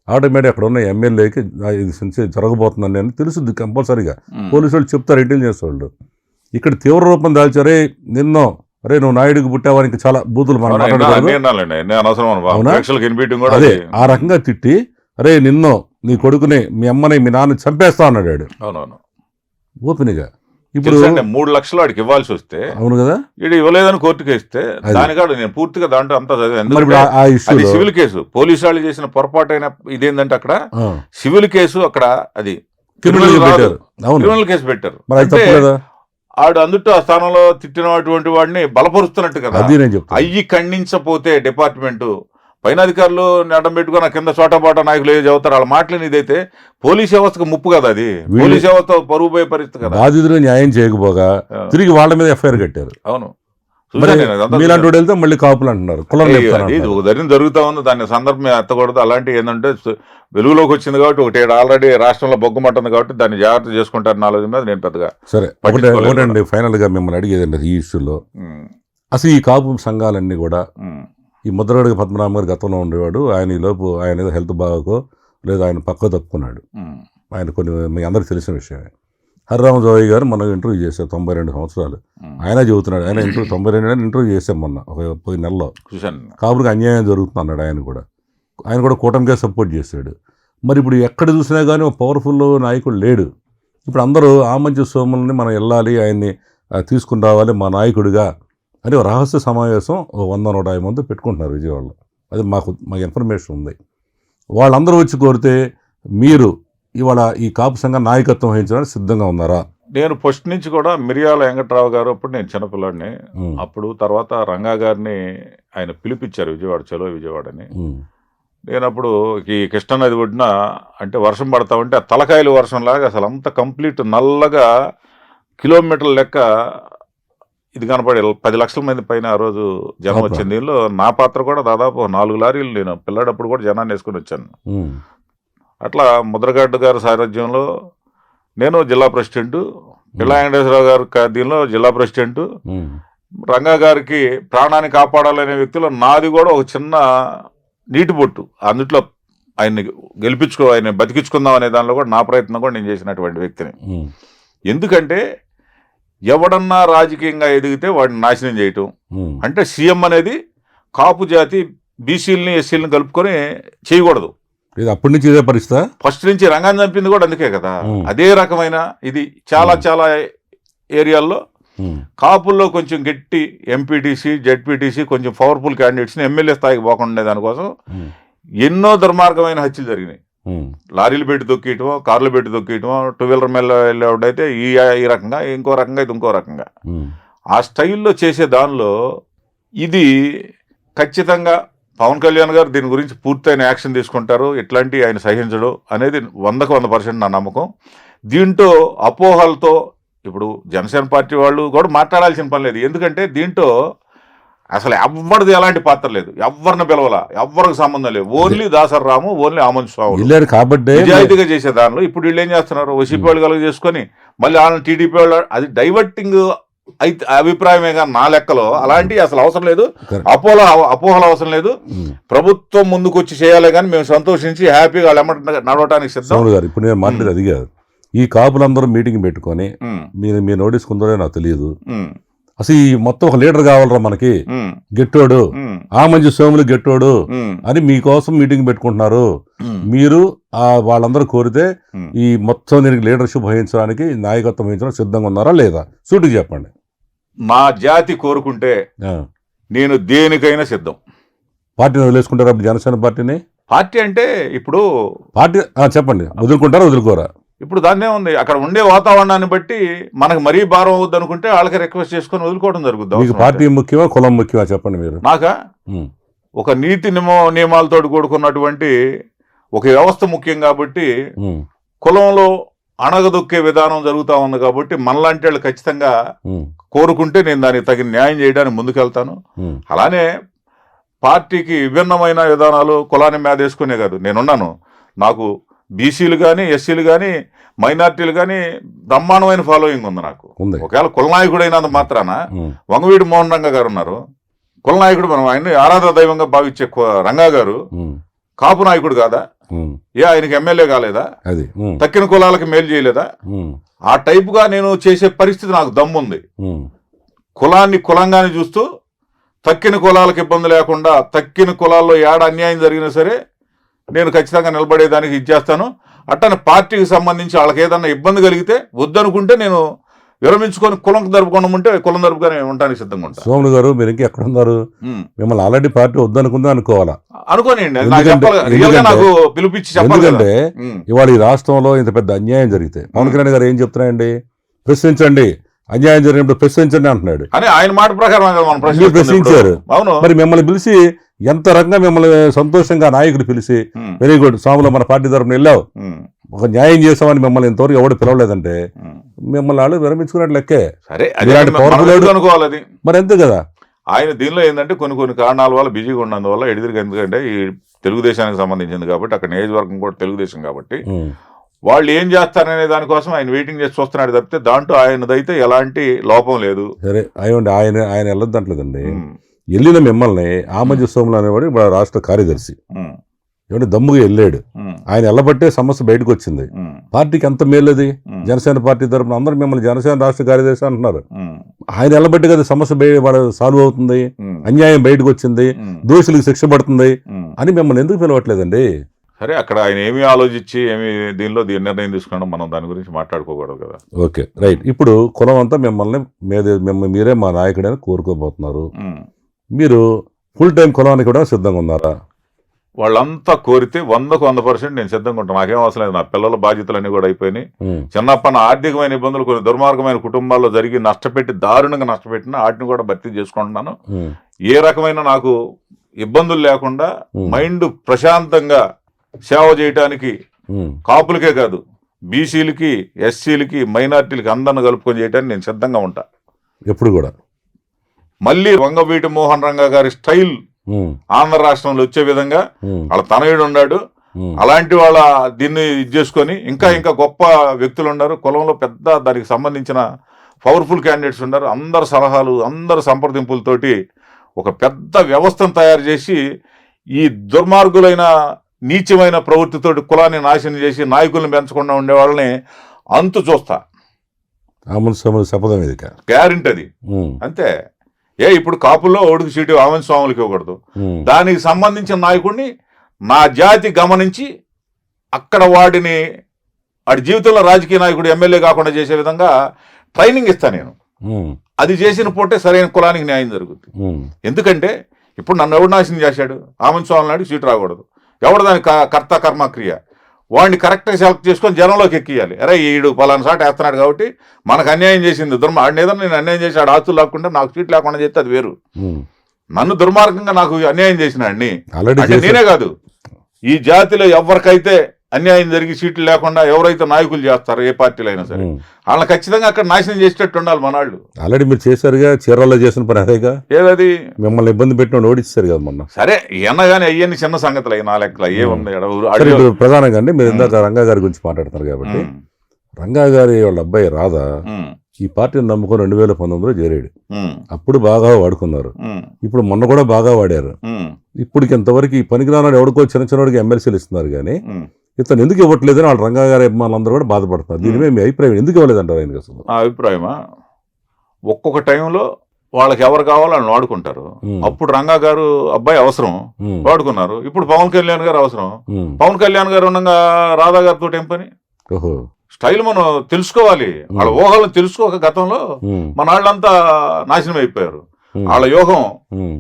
ఆటోమేటిక్ అక్కడ ఉన్న ఎమ్మెల్యేకి ఇది జరగబోతుందని అని తెలుసుద్ది కంపల్సరీగా. పోలీసు వాళ్ళు చెప్తారు, ఇంటెలిజెన్స్ వాళ్ళు. ఇక్కడ తీవ్ర రూపం దాల్చారే నిన్నో, అరే నువ్వు నాయుడికి పుట్టావానికి చాలా బూతులు మనం అదే ఆ రకంగా తిట్టి, అరే నిన్నో నీ కొడుకుని మీ అమ్మని మీ నాన్న చంపేస్తా అన్నాడు. అవునవును, ఓపెన్గా. ఇప్పుడు 3 లక్షలు వాడికి ఇవ్వాల్సి వస్తే, అవును కదా, ఇది ఇవ్వలేదని కోర్టుకి వేస్తే దానికాడ నేను పూర్తిగా దాంట్లో అంతా అది సివిల్ కేసు. పోలీసు వాళ్ళు చేసిన పొరపాటు అయిన ఇదేంటంటే అక్కడ సివిల్ కేసు, అక్కడ అది క్రిమినల్ కేసు పెట్టారు. ఆడు అందుట్టు ఆ స్థానంలో తిట్టినటువంటి వాడిని బలపరుస్తున్నట్టు కదా. అయ్యి ఖండించపోతే డిపార్ట్మెంటు పైన అధికారులు అడ్డం పెట్టుకుని కింద చోటబాట నాయకులు ఏదో చదువుతారు, వాళ్ళ మాటలు ఇదైతే పోలీస్ వ్యవస్థకు ముప్పు కదా. అది పోలీస్ వ్యవస్థ పరువు పోయే పరిస్థితి కదా. బాధితులు న్యాయం చేయకపోగా తిరిగి వాళ్ళ మీద ఎఫ్ఐఆర్ కట్టారు. అవును, మీలాంటి వెళ్తే మళ్ళీ కాపులు అంటున్నారు. ఒక ధైర్యం జరుగుతా ఉంది, దాని సందర్భం ఎత్తకూడదు. అలాంటివి ఏంటంటే వెలుగులోకి వచ్చింది కాబట్టి ఒకటి ఆల్రెడీ రాష్ట్రంలో బొగ్గుమంటుంది కాబట్టి దాన్ని జాగ్రత్త చేసుకుంటారు ఆలోచన మీద నేను పెద్దగా. సరే, ఒకటండి ఫైనల్ గా మిమ్మల్ని అడిగేదండి ఈ ఇష్యూలో, అసలు ఈ కాపు సంఘాలన్నీ కూడా ఈ ముద్రగడ పద్మనాభం గారు గతంలో ఉండేవాడు, ఆయన ఈ లోపు ఆయన ఏదో హెల్త్ బాగోకో లేదా ఆయన పక్క తప్పుకున్నాడు. ఆయన కొన్ని మీ అందరికి తెలిసిన విషయమే. హరిరామ జోయ్ గారు మనం ఇంటర్వ్యూ చేశారు, 92 సంవత్సరాలు. ఆయన చెబుతున్నాడు, ఆయన 92 ఇంటర్వ్యూ చేసాం మొన్న పోయిన నెలలో. కాపులకు అన్యాయం జరుగుతుంది అన్నాడు. ఆయన కూడా కూటమిగా సపోర్ట్ చేశాడు. మరి ఇప్పుడు ఎక్కడ చూసినా కానీ ఒక పవర్ఫుల్ నాయకుడు లేడు. ఇప్పుడు అందరూ ఆమంచి సోములని మనం వెళ్ళాలి, ఆయన్ని తీసుకుని రావాలి మా నాయకుడిగా అని రహస్య సమావేశం 100-150 మంది పెట్టుకుంటున్నారు విజయవాడలో. అది మాకు ఇన్ఫర్మేషన్ ఉంది. వాళ్ళందరూ వచ్చి కోరితే మీరు ఇవాళ ఈ కాపు సంఘం నాయకత్వం వహించడానికి సిద్ధంగా ఉన్నారా? నేను ఫస్ట్ నుంచి కూడా మిరియాల వెంకట్రావు గారు, అప్పుడు నేను చిన్నపిల్లాడిని, అప్పుడు తర్వాత రంగా గారిని ఆయన పిలిపించారు విజయవాడ, చలో విజయవాడ అని. నేను అప్పుడు ఈ కృష్ణానది ఒడ్డున అంటే వర్షం పడతా ఉంటే ఆ తలకాయలు వర్షం లాగా అసలు అంత కంప్లీట్ నల్లగా కిలోమీటర్ల లెక్క ఇది కనపడే 10 లక్షల మంది పైన ఆ రోజు జనం వచ్చింది. దీనిలో నా పాత్ర కూడా దాదాపు 4 లారీలు నేను పిల్లాడప్పుడు కూడా జనాన్ని వేసుకుని వచ్చాను. అట్లా ముద్రగడ్డ గారి సారథ్యంలో నేను జిల్లా ప్రెసిడెంట్, పిల్లా వెంకటేశ్వరరావు గారు దీనిలో జిల్లా ప్రెసిడెంట్, రంగా గారికి ప్రాణాన్ని కాపాడాలనే వ్యక్తిలో నాది కూడా ఒక చిన్న నీటి బొట్టు. అందుట్లో ఆయన్ని ఆయన బతికించుకుందాం అనే దానిలో కూడా నా ప్రయత్నం కూడా నేను చేసినటువంటి వ్యక్తిని. ఎందుకంటే ఎవడన్నా రాజకీయంగా ఎదిగితే వాడిని నాశనం చేయటం అంటే సీఎం అనేది కాపు జాతి బీసీలని ఎస్సీలని కలుపుకొని చేయకూడదు. అప్పటి నుంచి ఇదే పరిస్థితి. ఫస్ట్ నుంచి రంగాన్ని చంపింది కూడా అందుకే కదా. అదే రకమైన ఇది చాలా చాలా ఏరియాల్లో కాపుల్లో కొంచెం గట్టి ఎంపీటీసీ, జెడ్పీటీసీ కొంచెం పవర్ఫుల్ క్యాండిడేట్స్ని ఎమ్మెల్యే స్థాయికి పోకుండా దానికోసం ఎన్నో దుర్మార్గమైన హత్యలు జరిగినాయి. లారీలు పెట్టి తొక్కియటమో, కార్లు పెట్టి తొక్కియటమో, 2 వీలర్ మీద వెళ్ళేవాడైతే ఈ రకంగా, ఇంకో రకంగా, ఇది ఇంకో రకంగా ఆ స్టైల్లో చేసే దానిలో ఇది ఖచ్చితంగా పవన్ కళ్యాణ్ గారు దీని గురించి పూర్తయిన యాక్షన్ తీసుకుంటారు, ఇట్లాంటి ఆయన సహించడు అనేది 100% నా నమ్మకం. దీంట్లో అపోహలతో ఇప్పుడు జనసేన పార్టీ వాళ్ళు కూడా మాట్లాడాల్సిన పని లేదు. ఎందుకంటే దీంట్లో అసలు ఎవ్వరిది ఎలాంటి పాత్ర లేదు, ఎవరిని పిలవాల, ఎవరికి సంబంధం లేదు. ఓన్లీ దాసరి రాము, ఓన్లీ ఆమంచి స్వామి కాబట్టి నిజాయితీగా చేసే దానిలో ఇప్పుడు వీళ్ళు ఏం చేస్తున్నారు, వైసీపీ వాళ్ళు కలుగు చేసుకొని మళ్ళీ వాళ్ళని టీడీపీ వాళ్ళు, అది డైవర్టింగ్ అయితే అభిప్రాయమే కానీ నా లెక్కలో అలాంటి అసలు అవసరం లేదు. అపోహలు అవసరం లేదు. ప్రభుత్వం ముందుకు వచ్చి చేయాలి కానీ మేము సంతోషించి హ్యాపీగా వాళ్ళు నడవటానికి సిద్ధం. గారు ఇప్పుడు నేను మాట్లాడేది అది కాదు. ఈ కాపులందరూ మీటింగ్ పెట్టుకొని మీరు నోటీస్ కుందరో నాకు తెలియదు. అసలు ఈ మొత్తం ఒక లీడర్ కావాలరా మనకి, గెట్టోడు ఆమంచి సోములు గెట్టోడు అని మీకోసం మీటింగ్ పెట్టుకుంటున్నారు. మీరు వాళ్ళందరూ కోరితే ఈ మొత్తం దీనికి లీడర్షిప్ వహించడానికి, నాయకత్వం వహించడానికి సిద్ధంగా ఉన్నారా లేదా? సూటికి చెప్పండి. మా జాతి కోరుకుంటే నేను దేనికైనా సిద్ధం. పార్టీని వదిలేసుకుంటారా జనసేన పార్టీని? పార్టీ అంటే ఇప్పుడు పార్టీ చెప్పండి, వదులుకుంటారా వదులుకోరా? ఇప్పుడు దాన్నే ఉంది, అక్కడ ఉండే వాతావరణాన్ని బట్టి మనకు మరీ భారం అవుద్ది అనుకుంటే వాళ్ళకి రిక్వెస్ట్ చేసుకొని వదులుకోవడం జరుగుతుంది. మీకు పార్టీ ముఖ్యమా కులం ముఖ్యమా చెప్పండి మీరు. నాకా ఒక నీతి నియమాలతో కూడుకున్నటువంటి ఒక వ్యవస్థ ముఖ్యం కాబట్టి, కులంలో అణగదొక్కే విధానం జరుగుతూ ఉంది కాబట్టి మనలాంటి వాళ్ళు ఖచ్చితంగా కోరుకుంటే నేను దానికి తగిన న్యాయం చేయడానికి ముందుకెళ్తాను. అలానే పార్టీకి విభిన్నమైన విధానాలు కులాన్ని మీద వేసుకునే కాదు, నేనున్నాను. నాకు బీసీలు కానీ, ఎస్సీలు కానీ, మైనార్టీలు కానీ బ్రహ్మాండమైన ఫాలోయింగ్ ఉంది నాకు. ఒకవేళ కులనాయకుడు అయినంత మాత్రాన వంగవీడి మోహన్ రంగా గారు ఉన్నారు, కులనాయకుడు, మనం ఆయన్ని ఆరాధన దైవంగా భావించే రంగా గారు కాపు నాయకుడు కాదా? ఆయనకి ఎమ్మెల్యే కాలేదా? తక్కిన కులాలకి మేలు చేయలేదా? ఆ టైపుగా నేను చేసే పరిస్థితి నాకు దమ్ముంది. కులాన్ని కులంగానే చూస్తూ తక్కిన కులాలకు ఇబ్బంది లేకుండా, తక్కిన కులాల్లో ఏడ అన్యాయం జరిగినా సరే నేను ఖచ్చితంగా నిలబడేదానికి ఇచ్చేస్తాను. అట్టని పార్టీకి సంబంధించి వాళ్ళకి ఏదన్నా ఇబ్బంది కలిగితే వద్దనుకుంటే నేను విరమించుకొని కులం జరుపుకుండా ఉంటే కులం జరుపుకొని ఉండడానికి సిద్ధంగా ఉంటాను. సోములు గారు మీరు ఇంకా ఎక్కడ ఉన్నారు? మిమ్మల్ని ఆల్రెడీ పార్టీ వద్దనుకుందా అనుకోవాలా? అనుకోనివ్వండి, నాకు పిలిపించి చెప్పాలి. ఎందుకంటే ఇవాళ ఈ రాష్ట్రంలో ఇంత పెద్ద అన్యాయం జరిగితే పవన్ కళ్యాణ్ గారు ఏం చెప్తున్నాయండి? ప్రశ్నించండి, అన్యాయం జరిగినప్పుడు ప్రశ్నించండి అంటున్నాడు. అని ఆయన మాట ప్రకారం ప్రశ్నించారు. మరి మిమ్మల్ని పిలిచి ఎంత రకంగా మిమ్మల్ని సంతోషంగా నాయకుడు పిలిచి వెరీ గుడ్ స్వాములు మన పార్టీ తరఫున వెళ్ళావు, ఒక న్యాయం చేసామని మిమ్మల్ని ఇంతవరకు ఎవడు పిలవలేదంటే మిమ్మల్ని వాళ్ళు విరమించుకున్నట్టు లెక్కే. అనుకోవాలి మరి అంతే కదా. ఆయన దీనిలో ఏంటంటే కొన్ని కారణాల వల్ల బిజీగా ఉన్నందువల్ల ఎడిదిరిగి, ఎందుకంటే ఈ తెలుగుదేశానికి సంబంధించింది కాబట్టి అక్కడ నియోజకవర్గం కూడా తెలుగుదేశం కాబట్టి వాళ్ళు ఏం చేస్తారనే దానికోసం ఆయన వెయిటింగ్ చేసి చూస్తున్నాడు తప్పితే దాంట్లో ఆయనదైతే ఎలాంటి లోపం లేదు. సరే అయ్యండి, ఆయన వెళ్ళొద్దంటలేదండి. వెళ్ళిన మిమ్మల్ని ఆమంచి సోములు అనేవాడు ఇప్పుడు రాష్ట్ర కార్యదర్శి ఏమంటే దమ్ముగా వెళ్ళాడు. ఆయన వెళ్ళబట్టే సమస్య బయటకు వచ్చింది. పార్టీకి ఎంత మేలేది. జనసేన పార్టీ తరఫున అందరూ మిమ్మల్ని జనసేన రాష్ట్ర కార్యదర్శి అంటున్నారు. ఆయన వెళ్ళబట్టే కదా సమస్య సాల్వ్ అవుతుంది, అన్యాయం బయటకు వచ్చింది, దోషులకు శిక్ష పడుతుంది అని మిమ్మల్ని ఎందుకు పిలవట్లేదండి? సరే అక్కడ ఆయన ఏమి ఆలోచించి ఏమి దీనిలో నిర్ణయం తీసుకున్నాడో మనం దాని గురించి మాట్లాడుకోకూడదు కదా. Okay right. ఇప్పుడు కులం అంతా మిమ్మల్ని మీరే మా నాయకుడని కోరుకోబోతున్నారు. మీరు ఫుల్ టైం కులానికి కూడా సిద్ధంగా ఉన్నారా? వాళ్ళంతా కోరితే 100% నేను సిద్ధంగా ఉంటాను. నాకేం అవసరం లేదు. నా పిల్లల బాధ్యతలన్నీ కూడా అయిపోయినాయి. చిన్నప్పటి ఆర్థికమైన ఇబ్బందులు కొన్ని దుర్మార్గమైన కుటుంబాల్లో జరిగి దారుణంగా నష్టపెట్టినా వాటిని కూడా భర్తీ చేసుకుంటున్నాను. ఏ రకమైన నాకు ఇబ్బందులు లేకుండా మైండ్ ప్రశాంతంగా సేవ చేయటానికి కాపులకే కాదు బీసీలకి, ఎస్సీలకి, మైనార్టీలకి అందరిని కలుపుకొని చేయడానికి నేను సిద్ధంగా ఉంటా ఎప్పుడు కూడా. మళ్ళీ వంగవీటి మోహన్ రంగా గారి స్టైల్ ఆంధ్ర రాష్ట్రంలో వచ్చే విధంగా వాళ్ళ తనయుడు ఉన్నాడు. అలాంటి వాళ్ళ దీన్ని ఇది చేసుకొని ఇంకా గొప్ప వ్యక్తులు ఉన్నారు కులంలో, పెద్ద దానికి సంబంధించిన పవర్ఫుల్ క్యాండిడేట్స్ ఉన్నారు. అందరు సలహాలు, అందరు సంప్రదింపులతోటి ఒక పెద్ద వ్యవస్థను తయారు చేసి ఈ దుర్మార్గులైన నీచమైన ప్రవృత్తితోటి కులాన్ని నాశనం చేసి నాయకులను పెంచకుండా ఉండే వాళ్ళని అంతు చూస్తా. గ్యారెంటీ అది అంతే. ఇప్పుడు కాపుల్లో ఓడికి సీటు ఆమంచి స్వాములకి ఇవ్వకూడదు. దానికి సంబంధించిన నాయకుడిని నా జాతి గమనించి అక్కడ వాడి జీవితంలో రాజకీయ నాయకుడు ఎమ్మెల్యే కాకుండా చేసే విధంగా ట్రైనింగ్ ఇస్తా నేను. అది చేసిన పూటే సరైన కులానికి న్యాయం జరుగుతుంది. ఎందుకంటే ఇప్పుడు నన్ను ఎవడు నాశనం చేశాడు? ఆమంచి స్వామి నాడు సీటు రాకూడదు. ఎవడు దాని కర్త కర్మక్రియ వాడిని కరెక్ట్గా సెలెక్ట్ చేసుకొని జనంలోకి ఎక్కియాలి. అరే ఈడు పలానా సాట్ వేస్తున్నాడు కాబట్టి మనకు అన్యాయం చేసింది ఆడిని ఏదన్నా నేను అన్యాయం చేసి ఆడు ఆస్తులు లేకుండా నాకు సీట్ లేకుండా చేస్తే అది వేరు. నన్ను దుర్మార్గంగా నాకు అన్యాయం చేసిన అండి. ఆల్రెడీ అంటే నేనే కాదు, ఈ జాతిలో ఎవరికైతే అన్యాయం జరిగి సీట్లు లేకుండా ఎవరైతే నాయకులు చేస్తారో ఏ పార్టీలో అయినా సరే వాళ్ళని ఖచ్చితంగా అక్కడ నాశనం చేసేటట్టు ఉండాలి మనాళ్ళు. ఆల్రెడీ మీరు చేశారుగా, చీరాల్లో చేసిన పని అదేగా. ఏదది మిమ్మల్ని ఇబ్బంది పెట్టిన ఓడిస్తారు కదా మొన్న. సరే ఎన్నగానే అయ్యని చిన్న సంగతులు అయ్యి నా లెక్కలు అయ్యే ఉంది. సరే, ఇప్పుడు ప్రధానంగా అండి మీరు ఇందాక రంగా గారి గురించి మాట్లాడుతున్నారు కాబట్టి, రంగా గారి వాళ్ళ అబ్బాయి రాధా ఈ పార్టీని నమ్ముకొని 2019లో చేరాడు. అప్పుడు బాగా వాడుకున్నారు, ఇప్పుడు మొన్న కూడా బాగా వాడారు. ఇప్పటికి ఇంతవరకు ఈ పనికిరానాడు ఎవరికో చిన్న చిన్నవాడికి ఎమ్మెల్సీలు ఇస్తున్నారు కానీ ఇతను ఎందుకు ఇవ్వట్లేదని వాళ్ళు రంగా గారి అభిమానులందరూ కూడా బాధపడుతున్నారు. దీని మీద మీ అభిప్రాయం ఎందుకు ఇవ్వలేదంటారు ఆయనకి అసలు? నా అభిప్రాయమా, ఒక్కొక్క టైంలో వాళ్ళకి ఎవరు కావాలో వాళ్ళని వాడుకుంటారు. అప్పుడు రంగా గారు అబ్బాయి అవసరం వాడుకున్నారు, ఇప్పుడు పవన్ కళ్యాణ్ గారు అవసరం. పవన్ కళ్యాణ్ గారు ఉండగా రాధా గారితో ఏం పని? స్టైల్ మనం తెలుసుకోవాలి, వాళ్ళ ఊహలను తెలుసుకోక గతంలో మన వాళ్ళంతా నాశనం అయిపోయారు. వాళ్ళ యోగం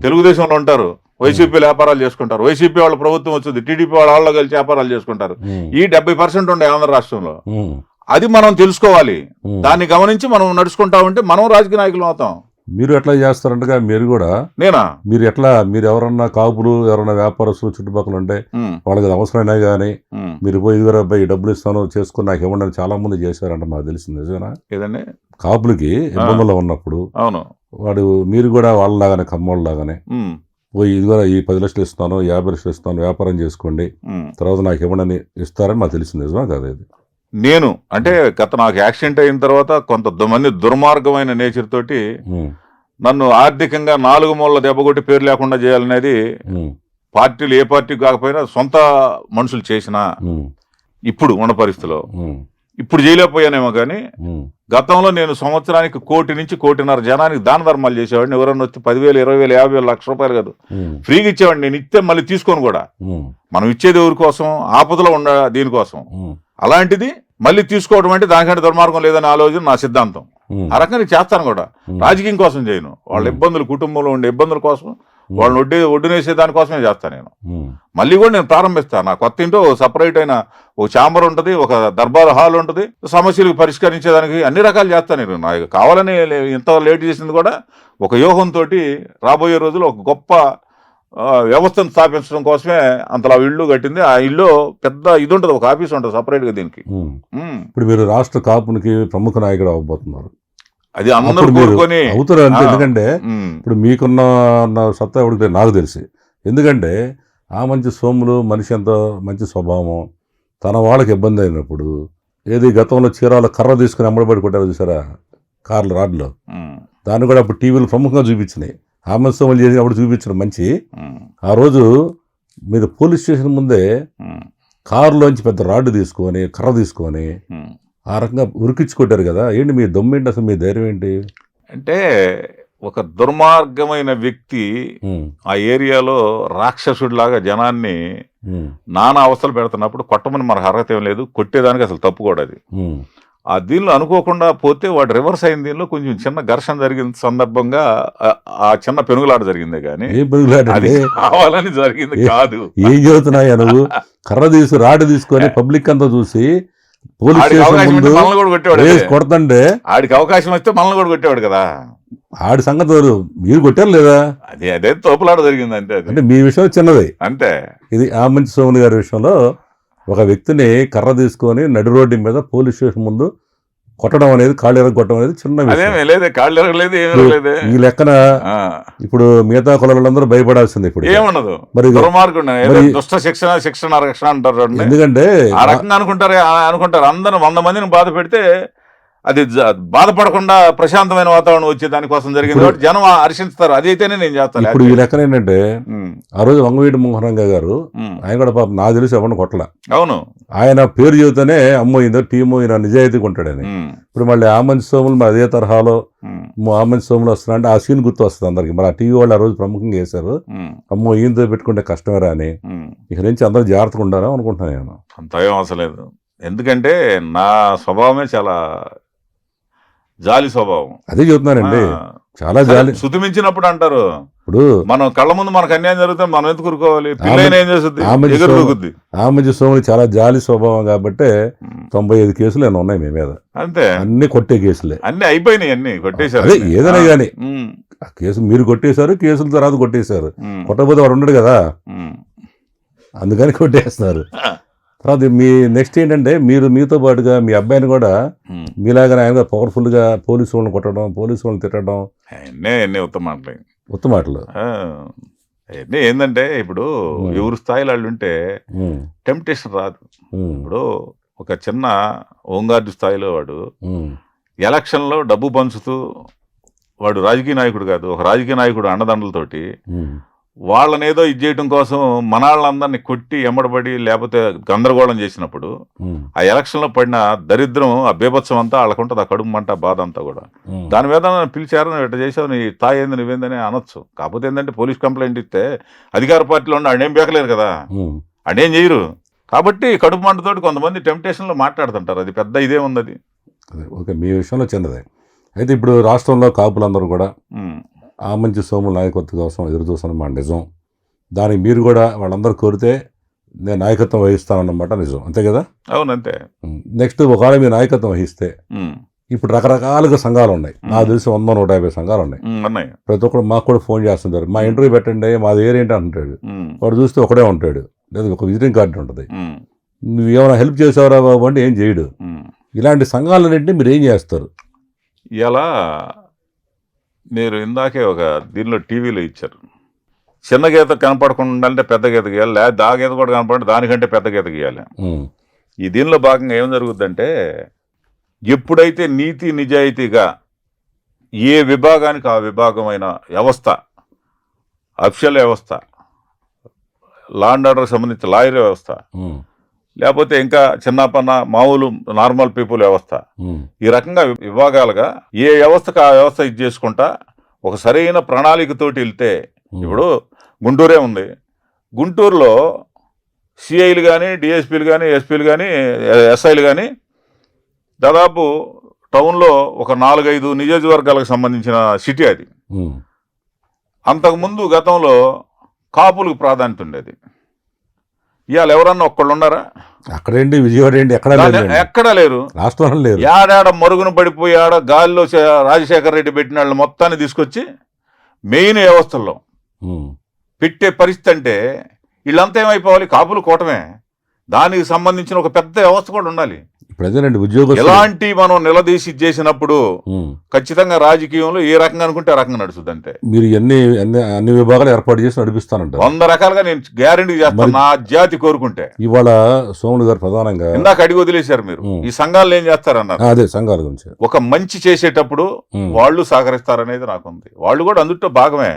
తెలుగుదేశంలో ఉంటారు, వైసీపీ వ్యాపారాలు చేసుకుంటారు, వైసీపీ వాళ్ళ ప్రభుత్వం వచ్చింది, టీడీపీ వాళ్ళ కలిసి వ్యాపారాలు చేసుకుంటారు. ఈ 70% ఉండే ఆంధ్ర రాష్ట్రంలో. అది మనం తెలుసుకోవాలి, దాన్ని గమనించి మనం నడుచుకుంటా ఉంటే మనం రాజకీయ నాయకులు అవుతాం. మీరు ఎట్లా చేస్తారంటగా? మీరు కూడా నేనా? మీరు ఎవరన్నా కాపులు ఎవరన్నా వ్యాపారస్తులు చుట్టుపక్కల ఉంటే వాళ్ళకి అవసరమైనా కానీ మీరు పోయి ఇదివరకు అబ్బాయి డబ్బులు ఇస్తాను చేసుకుని నాకు ఇవ్వండి చాలా మంది చేశారంట, మాకు తెలిసింది. నిజమేనా? ఏదండి? కాపులకి ఇబ్బందుల్లో ఉన్నప్పుడు అవును, మీరు కూడా వాళ్ళలాగానే కమ్మోళ్ళలాగానే పోయి ఇదిగో ఈ 10 లక్షలు ఇస్తాను, 50 లక్షలు ఇస్తాను, వ్యాపారం చేసుకోండి, తర్వాత నాకు ఇవ్వడని ఇస్తారని మాకు తెలిసింది. నిజమా కాదు? ఇది నేను అంటే నాకు యాక్సిడెంట్ అయిన తర్వాత కొంతమంది దుర్మార్గమైన నేచర్ తోటి నన్ను ఆర్థికంగా 4 మూలల దెబ్బకొట్టి పేరు లేకుండా చేయాలనేది పార్టీలు ఏ పార్టీ కాకపోయినా సొంత మనుషులు చేసినా ఇప్పుడు ఉన్న పరిస్థితిలో ఇప్పుడు చేయలేకపోయానేమో కానీ గతంలో నేను సంవత్సరానికి 1 కోటి నుంచి 1.5 కోటి జనానికి దాన ధర్మాలు చేసేవాడిని. ఎవరన్నా వచ్చి 10,000, 20,000, 50,000, లక్ష రూపాయలు కాదు ఫ్రీగా ఇచ్చేవాడిని. నేను ఇస్తే మళ్ళీ తీసుకొని కూడా, మనం ఇచ్చేది ఎవరి కోసం? ఆపదలో ఉన్న దీనికోసం. అలాంటిది మళ్ళీ తీసుకోవడం అంటే దానికంటే దుర్మార్గం లేదని ఆలోచన నా సిద్ధాంతం. ఆ రకంగా చేస్తాను కూడా, రాజకీయం కోసం చేయను. వాళ్ళ ఇబ్బందులు, కుటుంబంలో ఉండే ఇబ్బందుల కోసం, వాళ్ళని ఒడ్డునేసే దానికోసమే చేస్తాను నేను. మళ్ళీ కూడా నేను ప్రారంభిస్తాను. నా కొత్త ఇంట్లో సపరేట్ అయిన ఒక ఛాంబర్ ఉంటుంది, ఒక దర్బార్ హాల్ ఉంటుంది, సమస్యలకు పరిష్కరించేదానికి అన్ని రకాలు చేస్తాను నేను. నాకు కావాలని ఇంత లేట్ చేసింది కూడా ఒక వ్యూహంతో రాబోయే రోజులు ఒక గొప్ప వ్యవస్థను స్థాపించడం కోసమే అంతలా ఇల్లు కట్టింది. ఆ ఇల్లు పెద్ద ఇది ఉంటుంది, ఒక ఆఫీస్ ఉంటుంది సపరేట్ గా దీనికి. ఇప్పుడు మీరు రాష్ట్ర కాపునికి ప్రముఖ నాయకుడు అవ్వబోతున్నారు. అది అందరూ కోరుకొని అవుతారు అంతే. ఎందుకంటే ఇప్పుడు మీకున్న సత్తా ఎవరికి నాకు తెలిసి, ఎందుకంటే ఆ మంచి సోములు మనిషి ఎంత మంచి స్వభావం, తన వాళ్ళకి ఇబ్బంది అయినప్పుడు ఏది గతంలో చీరాల కర్ర తీసుకుని అమ్మడబడి కొట్టారు చూసారా కార్లు రాడ్లో, దాన్ని కూడా అప్పుడు టీవీలు ప్రముఖంగా చూపించినాయి. ఆ మంచి సోములు చేసినప్పుడు చూపించడం మంచి. ఆ రోజు మీరు పోలీస్ స్టేషన్ ముందే కారులోంచి పెద్ద రాడ్డు తీసుకొని కర్ర తీసుకొని ఆ రకంగా ఉరికించి కొట్టారు కదా. ఏంటి మీ దమ్మేంటి అసలు? మీ ధైర్యం ఏంటి? అంటే ఒక దుర్మార్గమైన వ్యక్తి ఆ ఏరియాలో రాక్షసుడిలాగా జనాన్ని నానా అవస్థలు పెడుతున్నప్పుడు కొట్టమని మనకు అర్హత ఏం లేదు, కొట్టేదానికి అసలు తప్పు కూడా అది. ఆ దీనిలో అనుకోకుండా పోతే వాడు రివర్స్ అయిన దీనిలో కొంచెం చిన్న ఘర్షణ జరిగిన సందర్భంగా ఆ చిన్న పెనుగులాట జరిగిందే కానీ అది కావాలని జరిగింది కాదు. ఏం చదువుతున్నాయా నువ్వు? కర్ర తీసి రాడు తీసుకొని పబ్లిక్ అంతా చూసి పోలీస్ స్టేషన్ ముందు కొడుతుంటే ఆడికి అవకాశం వస్తే మనల్ని కూడా కొట్టేవాడు కదా. ఆడి సంగతి మీరు కొట్టారు లేదా? అదే తోపులాట జరిగింది అంతే. అంటే మీ విషయం చిన్నది అంతే. ఇది ఆ మంచి సోములు గారి విషయంలో ఒక వ్యక్తిని కర్ర తీసుకొని నడి రోడ్డు మీద పోలీస్ స్టేషన్ ముందు కొట్టడం అనేది, కాళ్ళు ఎరగొట్టడం అనేది చిన్న ఈ లెక్కన ఇప్పుడు మిగతా కులాలందరూ భయపడాల్సింది. ఇప్పుడు ఏమన్నదు మరి శిక్షణ అంటారు. ఎందుకంటే ఆ రకంగా అనుకుంటారు అందరూ 100 మందిని బాధ పెడితే అది బాధపడకుండా ప్రశాంతమైన వాతావరణం వచ్చే దానికోసం జరిగింది కాబట్టి జనం హర్షిస్తారు. అది అయితేనే నేను చేస్తాను. ఇప్పుడు ఈ లెక్కన ఏంటంటే ఆ రోజు వంగవీటి మోహనంగా గారు ఆయన కూడా పాపం నాకు తెలిసి ఎవరిని కొట్టల. అవును, ఆయన పేరు చెబితేనే అమ్మో ఇందో టీము ఈయన నిజాయితీగా ఉంటాడని. ఇప్పుడు మళ్ళీ ఆ మంచి సోములు మరి అదే తరహాలో ఆ మంచి సోములు వస్తున్నా అంటే ఆ సీన్ గుర్తు వస్తుంది అందరికి. మరి ఆ టీవీ వాళ్ళు ఆ రోజు ప్రముఖంగా వేశారు, అమ్మో ఈయనతో పెట్టుకుంటే కష్టమేరా అని. ఇక నుంచి అందరూ జాగ్రత్తగా ఉండాలని అనుకుంటున్నాను నేను. అంత ఏం అవసరం లేదు, ఎందుకంటే నా స్వభావమే చాలా జాలి స్వభావం. అదే చెబుతున్నానండి. చాలా జాలి. శృతి మించినప్పుడు అంటారు, ఇప్పుడు మనం కళ్ళ ముందు మనకు అన్యాయం జరుగుతుంది, మనం ఎందుకు కూరుకోవాలి? పిల్లైనా ఏం చేస్తుంది? ఎగురు దూకుద్ది. ఆమంచి సోములు చాలా జాలి స్వభావం కాబట్టి 95 కేసులు ఏమో ఉన్నాయి మీ మీద. అంతే, అన్ని కొట్టే కేసులే, అన్ని అయిపోయినాయి, అన్ని కొట్టేశారు. అదే ఏదైనా కానీ ఆ కేసు మీరు కొట్టేశారు, కేసుల తర్వాత కొట్టేశారు. కొట్టకపోతే వాడు ఉండడు కదా, అందుకని కొట్టేస్తున్నారు. తర్వాత మీ నెక్స్ట్ ఏంటంటే మీరు మీతో పాటుగా మీ అబ్బాయిని కూడా మీలాగా ఆయన పవర్ఫుల్గా పోలీసు వాళ్ళని కొట్టడం, పోలీసు వాళ్ళని తిట్టడం, అన్నీ ఉత్తమ మాటలు. అవన్నీ ఏంటంటే ఇప్పుడు ఎవరు స్థాయిలో వాళ్ళు ఉంటే టెంప్టేషన్ రాదు. ఇప్పుడు ఒక చిన్న హోంగార్డు స్థాయిలో వాడు ఎలక్షన్లో డబ్బు పంచుతూ, వాడు రాజకీయ నాయకుడు కాదు, ఒక రాజకీయ నాయకుడు అండదండలతోటి వాళ్ళని ఏదో ఇది చేయడం కోసం మనాళ్ళందరినీ కొట్టి ఎమ్మడబడి లేకపోతే గందరగోళం చేసినప్పుడు ఆ ఎలక్షన్లో పడిన దరిద్రం, ఆ బీభత్సం అంతా వాళ్ళకుంటుంది, ఆ కడుపు మంట, బాధ అంతా కూడా. దాని మీద పిలిచారు, నువ్వు ఇట్లా చేసావు, నీ తాయి ఏంది, నువ్వేందని అనొచ్చు. కాకపోతే ఏంటంటే పోలీస్ కంప్లైంట్ ఇస్తే అధికార పార్టీలో ఉన్న ఆడేం బేకలేరు కదా, ఆడేం చేయరు. కాబట్టి కడుపు మంటతోటి కొంతమంది టెంప్టేషన్లో మాట్లాడుతుంటారు, అది పెద్ద ఇదే ఉంది. అది ఓకే, మీ విషయంలో చిన్నదే. అయితే ఇప్పుడు రాష్ట్రంలో కాపులందరూ కూడా ఆమంచి సోముల నాయకత్వం కోసం ఎదురు చూస్తాను మా నిజం. దానికి మీరు కూడా వాళ్ళందరూ కోరితే నేను నాయకత్వం వహిస్తానన్నమాట నిజం, అంతే కదా? అవునంతే. నెక్స్ట్ ఒకవేళ మీరు నాయకత్వం వహిస్తే ఇప్పుడు రకరకాలుగా సంఘాలు ఉన్నాయి, నాకు తెలిసి 100-150 సంఘాలు ఉన్నాయి. ప్రతి ఒక్కరు మాకు కూడా ఫోన్ చేస్తుంటారు, మా ఇంటర్వ్యూ పెట్టండి, మాది ఏరేంటి అంటాడు. వాడు చూస్తే ఒకడే ఉంటాడు, లేదా ఒక విజిటింగ్ కార్డు ఉంటుంది. నువ్వు ఏమైనా హెల్ప్ చేసావరా బాబు అంటే ఏం చేయడు. ఇలాంటి సంఘాలన్నింటినీ మీరు ఏం చేస్తారు? ఇలా మీరు ఇందాకే ఒక దీనిలో టీవీలో ఇచ్చారు, చిన్న గీత కనపడకుండా ఉండాలంటే పెద్ద గీత గీయాలి, లేదా దా గీత కూడా కనపడి దానికంటే పెద్ద గీత గీయాలి. ఈ దీనిలో భాగంగా ఏం జరుగుద్దంటే, ఎప్పుడైతే నీతి నిజాయితీగా ఏ విభాగానికి ఆ విభాగమైన వ్యవస్థ, అఫిషియల్ వ్యవస్థ, లా అండ్ ఆర్డర్కి సంబంధించిన లాయర్ వ్యవస్థ, లేకపోతే ఇంకా చిన్నపన్న మామూలు నార్మల్ పీపుల్ వ్యవస్థ, ఈ రకంగా విభాగాలుగా ఏ వ్యవస్థకు ఆ వ్యవస్థ ఇది చేసుకుంటా ఒక సరైన ప్రణాళికతోటి వెళ్తే, ఇప్పుడు గుంటూరే ఉంది, గుంటూరులో సిఐలు కానీ, డిఎస్పీలు కానీ, ఎస్పీలు కానీ, ఎస్ఐలు కానీ దాదాపు టౌన్లో ఒక 4-5 నియోజకవర్గాలకు సంబంధించిన సిటీ అది. అంతకుముందు గతంలో కాపులకు ప్రాధాన్యత ఉండేది. ఇవాళ ఎవరన్నా ఒక్కళ్ళు ఉన్నారా? అక్కడేంటి, విజయవాడ ఏంటి, ఎక్కడా లేరు, రాష్ట్రంలో లేరు. ఏడాడ మరుగున పడిపోయాడ గాలిలో రాజశేఖర రెడ్డి పెట్టిన వాళ్ళు మొత్తాన్ని తీసుకొచ్చి మెయిన్ వ్యవస్థల్లో పెట్టే పరిస్థితి. అంటే వీళ్ళంతా ఏమైపోవాలి, కాపులు కూటమే, దానికి సంబంధించిన ఒక పెద్ద వ్యవస్థ కూడా ఉండాలి. ప్రజలండి ఉద్యోగం ఎలాంటి మనం నిలదీసి చేసినప్పుడు ఖచ్చితంగా రాజకీయంలో ఏ రకంగా అనుకుంటే ఆ రకంగా నడుస్తుంది. అంటే మీరు అన్ని విభాగాలు ఏర్పాటు చేసి నడిపిస్తానంట 100 రకాలుగా నేను గ్యారెంటీ చేస్తాను, నా జాతి కోరుకుంటే. ఇవాళ సోములు గారు ప్రధానంగా ఇందాక అడిగి వదిలేశారు మీరు, ఈ సంఘాలు ఏం చేస్తారన్నారు. అదే సంఘాల గురించి ఒక మంచి చేసేటప్పుడు వాళ్ళు సహకరిస్తారనేది నాకుంది. వాళ్ళు కూడా అందుట్లో భాగమే,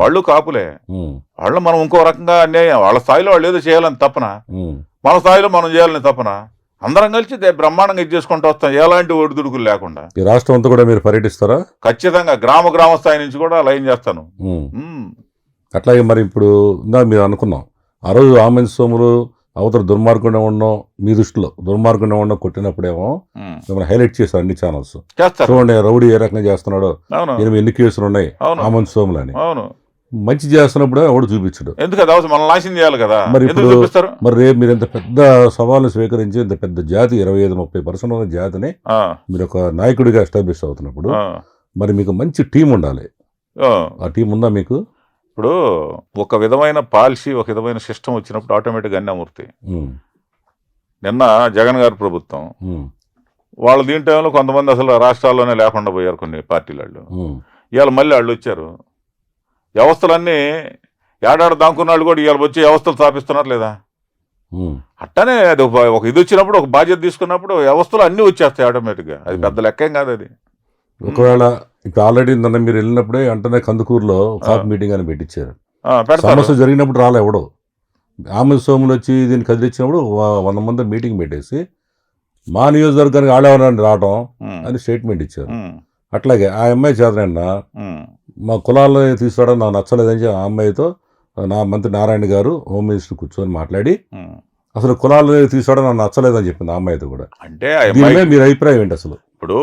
వాళ్ళు కాపులే. వాళ్ళు మనం ఇంకో రకంగా అన్యాయం, వాళ్ళ స్థాయిలో వాళ్ళు ఏదో చేయాలని తప్పన, మన స్థాయిలో మనం చేయాలని తప్పన, అందరం కలిసి బ్రహ్మాండంగా ఇది చేసుకుంటూ వస్తాం, ఎలాంటి ఒడిదుడుకులు లేకుండా. ఈ రాష్ట్రం అంతా కూడా మీరు పర్యటిస్తారా? ఖచ్చితంగా గ్రామ స్థాయి నుంచి కూడా లైన్ చేస్తాను. అట్లాగే మరి ఇప్పుడు మీరు అనుకున్నాం ఆ రోజు ఆమంచి సోములు అవతల దుర్మార్గుండే ఉండడం, మీ దృష్టిలో దుర్మార్గుండే ఉండడం కొట్టినప్పుడేమో మిమ్మల్ని హైలైట్ చేస్తారు అన్ని ఛానల్స్. చూడండి రౌడీ ఏ రకంగా చేస్తున్నాడో, ఎన్ని కేసులు ఉన్నాయి ఆమంచి సోములు అని. మంచి చేస్తున్నప్పుడు ఎవడు చూపించడు, ఎందుకు మనం నాశనం చేయాలి కదా. మరి మరి రేపు మీరు ఇంత పెద్ద సవాల్ని స్వీకరించి ఇంత పెద్ద జాతి 25-30% ఉన్న జాతిని మీరు ఒక నాయకుడిగా ఎస్టాబ్లిష్ అవుతున్నప్పుడు మరి మీకు మంచి టీం ఉండాలి. ఆ టీం ఉందా మీకు? ఇప్పుడు ఒక విధమైన పాలసీ, ఒక విధమైన సిస్టమ్ వచ్చినప్పుడు ఆటోమేటిక్గా అన్నీ అమూర్తి. నిన్న జగన్ గారి ప్రభుత్వం వాళ్ళు దీని టైంలో కొంతమంది అసలు రాష్ట్రాల్లోనే లేకుండా పోయారు కొన్ని పార్టీల వాళ్ళు. ఇవాళ మళ్ళీ వాళ్ళు వచ్చారు, వ్యవస్థలన్నీ ఏడాడు దాక్కున్న వాళ్ళు కూడా ఇవాళ వచ్చి వ్యవస్థలు స్థాపిస్తున్నారు లేదా? అట్టనే అది ఒక ఇది వచ్చినప్పుడు, ఒక బాధ్యత తీసుకున్నప్పుడు వ్యవస్థలు అన్నీ వచ్చేస్తాయి ఆటోమేటిక్గా. అది పెద్ద లెక్కేం కాదు అది. ఒకవేళ ఇప్పుడు ఆల్రెడీ నిన్న మీరు వెళ్ళినప్పుడే వెంటనే కందుకూరులో కాపు మీటింగ్ అని పెట్టించారు. సమస్య జరిగినప్పుడు రాలే ఎవడో. ఆమంచి సోములు వచ్చి దీన్ని కదిలిచ్చినప్పుడు 100 మంది మీటింగ్ పెట్టేసి మా నియోజకవర్గానికి ఆడేవారని రావడం అని స్టేట్మెంట్ ఇచ్చారు. అట్లాగే ఆ అమ్మాయి చేతనైనా మా కులాలను తీసుకురావడం నాకు నచ్చలేదని ఆ అమ్మాయితో నా మంత్రి నారాయణ గారు హోమ్ మినిస్టర్ కూర్చొని మాట్లాడి అసలు కులాలు తీసుకురావడం నాకు నచ్చలేదని చెప్పింది ఆ అమ్మాయితో కూడా. అంటే మీరు అభిప్రాయం ఏంటి అసలు? ఇప్పుడు